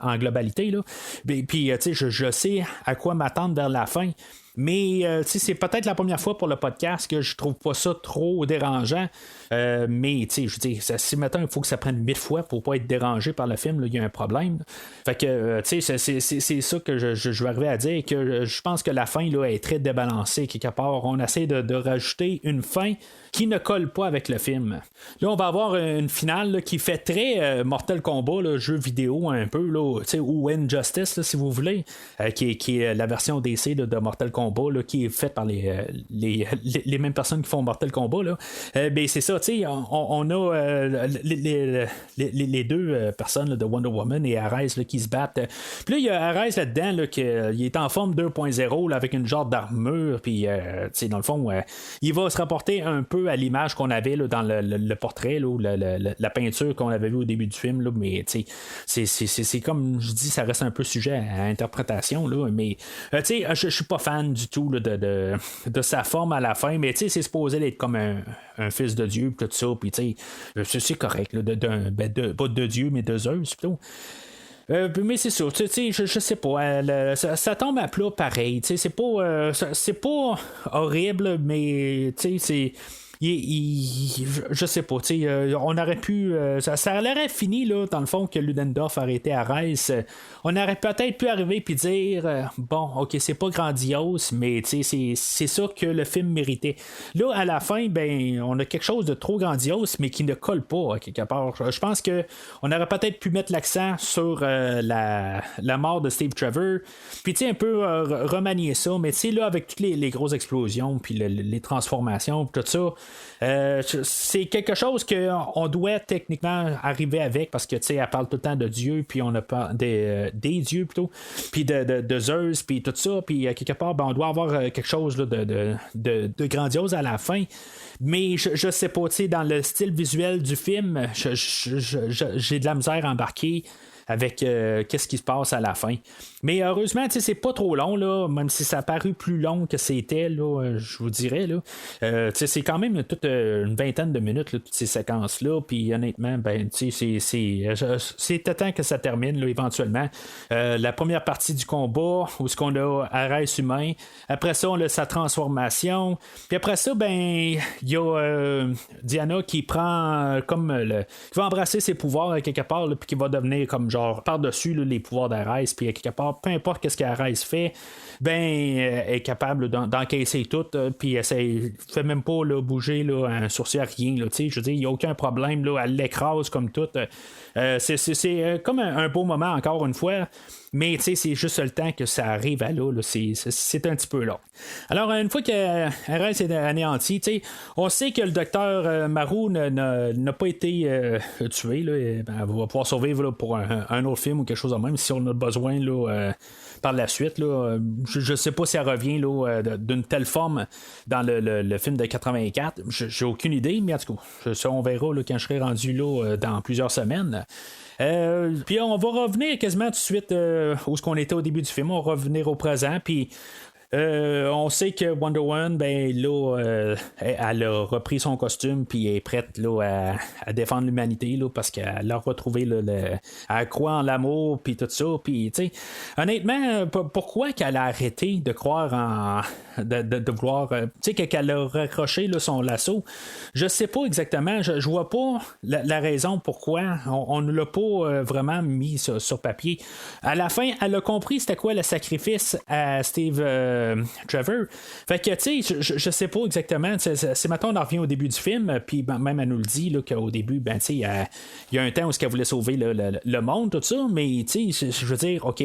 en globalité. Là. Puis tu sais, je sais à quoi m'attendre vers la fin. Mais c'est peut-être la première fois pour le podcast que je trouve pas ça trop dérangeant. Mais je veux dire, si maintenant il faut que ça prenne 1000 fois pour pas être dérangé par le film, il y a un problème. Fait que c'est ça que je vais arriver à dire, que je pense que la fin là, est très débalancée quelque part. On essaie de rajouter une fin qui ne colle pas avec le film. Là, on va avoir une finale là, qui fait très Mortal Kombat, là, jeu vidéo un peu, là, ou Injustice, là, si vous voulez, qui est la version DC là, de Mortal Kombat, là, qui est faite par les mêmes personnes qui font Mortal Kombat. Là. Ben, c'est ça, on a les deux personnes là, de Wonder Woman et Ares là, qui se battent. Puis là, il y a Ares là-dedans, là, qui est en forme 2.0 là, avec une genre d'armure, puis dans le fond, il va se rapporter un peu à l'image qu'on avait là, dans le portrait, là, ou la peinture qu'on avait vu au début du film, là, mais c'est comme je dis, ça reste un peu sujet à interprétation, là, mais je suis pas fan du tout là, de sa forme à la fin, mais c'est supposé être comme un fils de Dieu, tout ça, puis c'est correct, là, pas de Dieu, mais de Zeus plutôt. Mais c'est ça, je sais pas, ça tombe à plat pareil, c'est pas horrible, mais c'est je sais pas, on aurait pu. Ça aurait fini, là, dans le fond, que Ludendorff aurait été à Reiss. On aurait peut-être pu arriver puis dire bon, ok, c'est pas grandiose, mais c'est ça que le film méritait. Là, à la fin, ben, on a quelque chose de trop grandiose, mais qui ne colle pas, quelque part. Je pense que on aurait peut-être pu mettre l'accent sur la mort de Steve Trevor, puis un peu remanier ça, mais là, avec toutes les grosses explosions, puis les transformations, tout ça. C'est quelque chose qu'on doit techniquement arriver avec, parce que elle parle tout le temps de Dieu, puis on a pas des dieux plutôt, puis de Zeus, puis tout ça, puis quelque part ben, on doit avoir quelque chose là, de grandiose à la fin. Mais je sais pas, dans le style visuel du film, j'ai de la misère à embarquer avec qu'est-ce qui se passe à la fin. Mais heureusement, c'est pas trop long, là, même si ça a paru plus long que c'était, là, je vous dirais. Là. C'est quand même toute une vingtaine de minutes, là, toutes ces séquences-là. Puis honnêtement, ben, c'est temps que ça termine là, éventuellement. La première partie du combat, où ce qu'on a Ares humain. Après ça, on a sa transformation. Puis après ça, ben, il y a Diana qui prend qui va embrasser ses pouvoirs quelque part, puis qui va devenir comme genre genre par-dessus là, les pouvoirs d'Ares, puis quelque part, peu importe ce qu'Ares fait, est capable d'encaisser tout, puis elle fait même pas là, bouger là, un sourcil à rien. Là, je veux dire, il n'y a aucun problème, là, elle l'écrase comme tout. C'est comme un beau moment, encore une fois. Mais c'est juste le temps que ça arrive à là, c'est un petit peu long. Alors, une fois que Ares est anéanti, on sait que le docteur Maru n'a pas été tué. Là, elle va pouvoir survivre là, pour un autre film ou quelque chose de même si on a besoin là, par la suite. Là, je sais pas si elle revient là, d'une telle forme dans le film de 84. J'ai aucune idée, mais en tout cas, ça, on verra là, quand je serai rendu là, dans plusieurs semaines. Puis on va revenir quasiment tout de suite où ce qu'on était au début du film. On va revenir au présent. Puis on sait que Wonder Woman, là, elle a repris son costume puis est prête là, à défendre l'humanité là, parce qu'elle a retrouvé elle croit en l'amour puis tout ça. Puis, honnêtement, pourquoi qu'elle a arrêté de croire de vouloir, qu'elle a raccroché là, son lasso? Je sais pas exactement. Je vois pas la raison pourquoi on ne l'a pas vraiment mis sur papier. À la fin, elle a compris c'était quoi le sacrifice à Steve Trevor. Fait que, je sais pas exactement. C'est maintenant, on en revient au début du film, puis même elle nous le dit là, qu'au début, il y a un temps où elle voulait sauver le monde, tout ça, mais je veux dire, OK,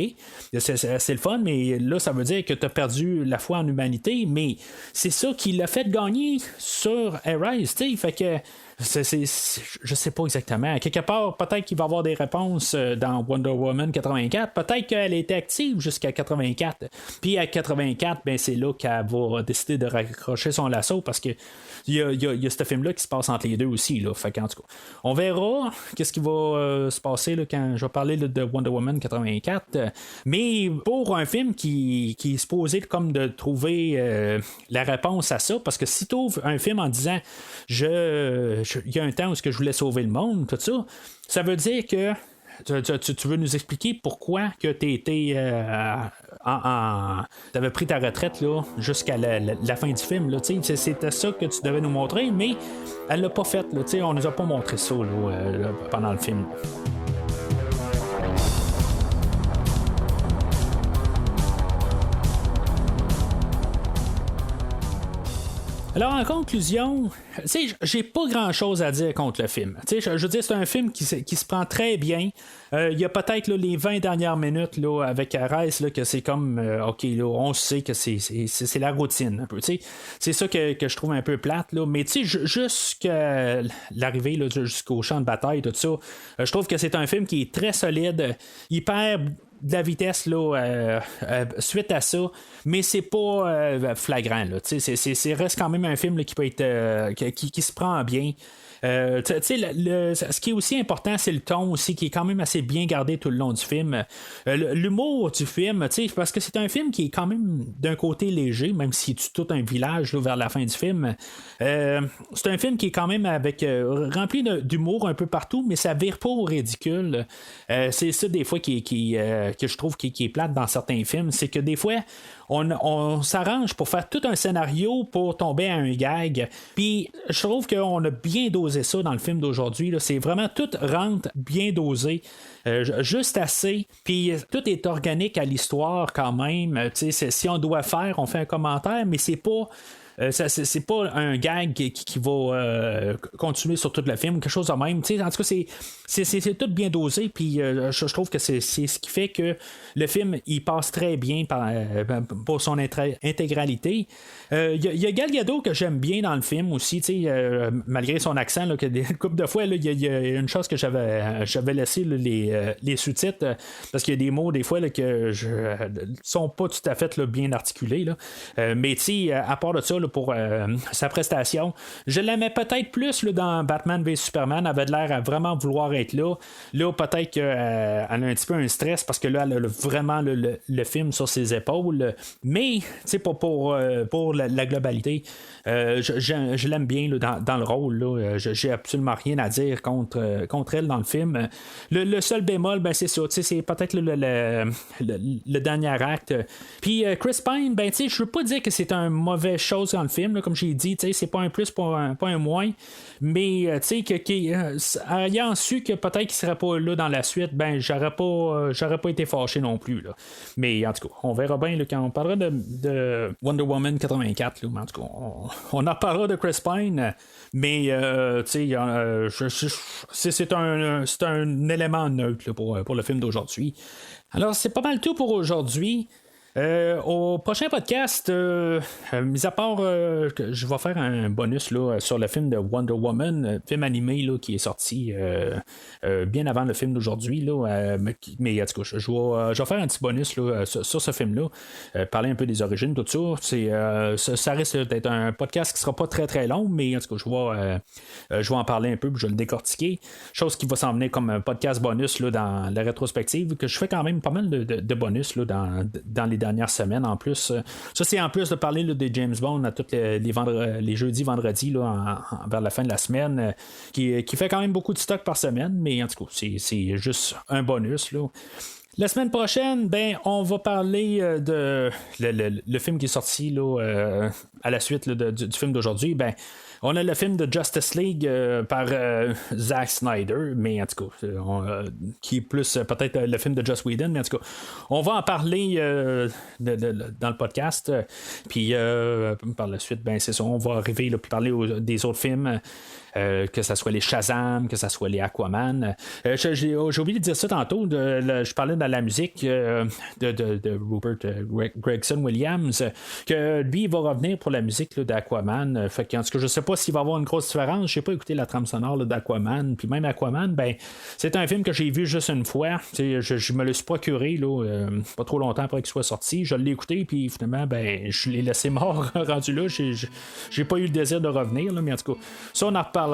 c'est le fun, mais là, ça veut dire que tu as perdu la foi en humanité, mais c'est ça qui l'a fait gagner sur Ares, fait que je sais pas exactement. Quelque part, peut-être qu'il va y avoir des réponses dans Wonder Woman 84. Peut-être qu'elle était active jusqu'à 84. Puis à 84, c'est là qu'elle va décider de raccrocher son lasso parce que il y a ce film-là qui se passe entre les deux aussi. Là. Fait qu'en tout cas, on verra qu'est-ce qui va se passer là, quand je vais parler là, de Wonder Woman 84. Mais pour un film qui est supposé comme de trouver la réponse à ça, parce que si tu ouvres un film en disant il y a un temps où je voulais sauver le monde, tout ça, ça veut dire que tu veux nous expliquer pourquoi que tu étais t'avais pris ta retraite là, jusqu'à la fin du film là, c'était ça que tu devais nous montrer, mais elle l'a pas fait là, on nous a pas montré ça là, pendant le film. Alors, en conclusion, j'ai pas grand-chose à dire contre le film. Je veux dire, c'est un film qui se prend très bien. Il y a peut-être là, les 20 dernières minutes là, avec Ares là, que c'est comme, OK, là, on sait que c'est la routine un peu. C'est ça que je trouve un peu plate. Là. Mais jusqu'à l'arrivée là, jusqu'au champ de bataille, tout ça, je trouve que c'est un film qui est très solide. Il perd de la vitesse là, suite à ça, mais c'est pas flagrant là. C'est reste quand même un film là, qui peut être qui se prend bien. Ce qui est aussi important, c'est le ton aussi qui est quand même assez bien gardé tout le long du film. L'humour du film, parce que c'est un film qui est quand même d'un côté léger, même s'il tue tout un village là, vers la fin du film. C'est un film qui est quand même avec rempli d'humour un peu partout, mais ça vire pas au ridicule. C'est ça des fois que je trouve qui est plate dans certains films, c'est que des fois on s'arrange pour faire tout un scénario pour tomber à un gag. Puis je trouve qu'on a bien dosé ça dans le film d'aujourd'hui. Là. C'est vraiment tout rentre bien dosé. Juste assez. Puis tout est organique à l'histoire quand même. Si on doit faire, on fait un commentaire, mais c'est pas. C'est pas un gag qui va continuer sur tout le film ou quelque chose de même. En tout cas, c'est tout bien dosé. Puis je trouve que c'est ce qui fait que le film il passe très bien pour son intégralité. Il y a Gal Gadot que j'aime bien dans le film aussi, malgré son accent, là, que une couple de fois, il y a une chose que j'avais laissé là, les sous-titres parce qu'il y a des mots des fois là, que sont pas tout à fait là, bien articulés. Là. Mais à part de ça, là, pour sa prestation, je l'aimais peut-être plus là, dans Batman v Superman. Elle avait l'air à vraiment vouloir être là. Là, peut-être qu'elle a un petit peu un stress parce que là, elle a vraiment le film sur ses épaules. Mais pour la globalité, je l'aime bien là, dans le rôle. Là. J'ai absolument rien à dire contre elle dans le film. Le seul bémol, c'est ça. C'est peut-être le dernier acte. Puis Chris Pine, je veux pas dire que c'est une mauvaise chose dans le film, là, comme j'ai dit, c'est pas un plus, pas un moins, mais ayant su que peut-être qu'il serait pas là dans la suite, ben j'aurais pas été fâché non plus. Là. Mais en tout cas, on verra bien là, quand on parlera de Wonder Woman 84. Là, en tout cas, on en parlera de Chris Pine, mais c'est un élément neutre là, pour le film d'aujourd'hui. Alors, c'est pas mal tout pour aujourd'hui. Au prochain podcast, mis à part que je vais faire un bonus là, sur le film de Wonder Woman, film animé là, qui est sorti bien avant le film d'aujourd'hui. Là, mais en tout cas, je vais faire un petit bonus là, sur ce film-là, parler un peu des origines, tout ça. Ça risque d'être un podcast qui sera pas très très long, mais en tout cas, je vais en parler un peu, puis je vais le décortiquer. Chose qui va s'en venir comme un podcast bonus là, dans la rétrospective, que je fais quand même pas mal de bonus là, dans les dernières semaines en plus. Ça, c'est en plus de parler là, de James Bond à tous les jeudis, vendredis, là, vers la fin de la semaine, qui fait quand même beaucoup de stock par semaine, mais en tout cas, c'est juste un bonus. Là. La semaine prochaine, on va parler de le film qui est sorti là, à la suite là, du film d'aujourd'hui. On a le film de Justice League par Zack Snyder, mais en tout cas, qui est plus peut-être le film de Joss Whedon, mais en tout cas, on va en parler dans le podcast. Puis par la suite, c'est ça, on va arriver là, puis parler des autres films. Que ce soit les Shazam, que ce soit les Aquaman. J'ai oublié de dire ça tantôt. Je parlais dans la musique de Rupert Gregson Williams, que lui, il va revenir pour la musique là, d'Aquaman. Fait que, en tout cas, je sais pas s'il va y avoir une grosse différence. J'ai pas écouté la trame sonore là, d'Aquaman. Puis même Aquaman, c'est un film que j'ai vu juste une fois. Je me le suis procuré là, pas trop longtemps après qu'il soit sorti. Je l'ai écouté, puis finalement, je l'ai laissé mort rendu là. J'ai pas eu le désir de revenir, là, mais en tout cas, ça, on en reparlera.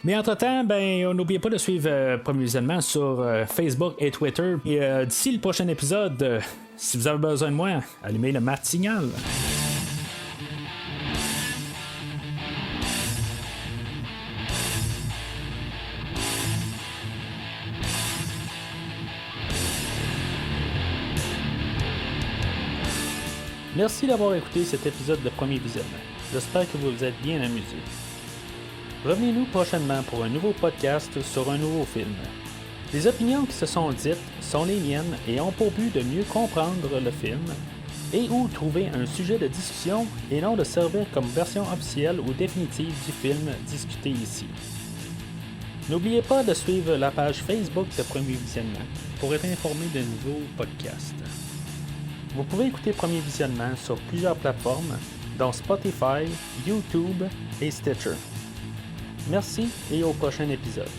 Mais entre-temps, n'oubliez pas de suivre Premier Visionnement sur Facebook et Twitter. Et d'ici le prochain épisode, si vous avez besoin de moi, allumez le mat-signal. Merci d'avoir écouté cet épisode de Premier Visionnement. J'espère que vous vous êtes bien amusés. Revenez-nous prochainement pour un nouveau podcast sur un nouveau film. Les opinions qui se sont dites sont les miennes et ont pour but de mieux comprendre le film et ou trouver un sujet de discussion et non de servir comme version officielle ou définitive du film discuté ici. N'oubliez pas de suivre la page Facebook de Premier Visionnement pour être informé de nouveaux podcasts. Vous pouvez écouter Premier Visionnement sur plusieurs plateformes, dont Spotify, YouTube et Stitcher. Merci et au prochain épisode.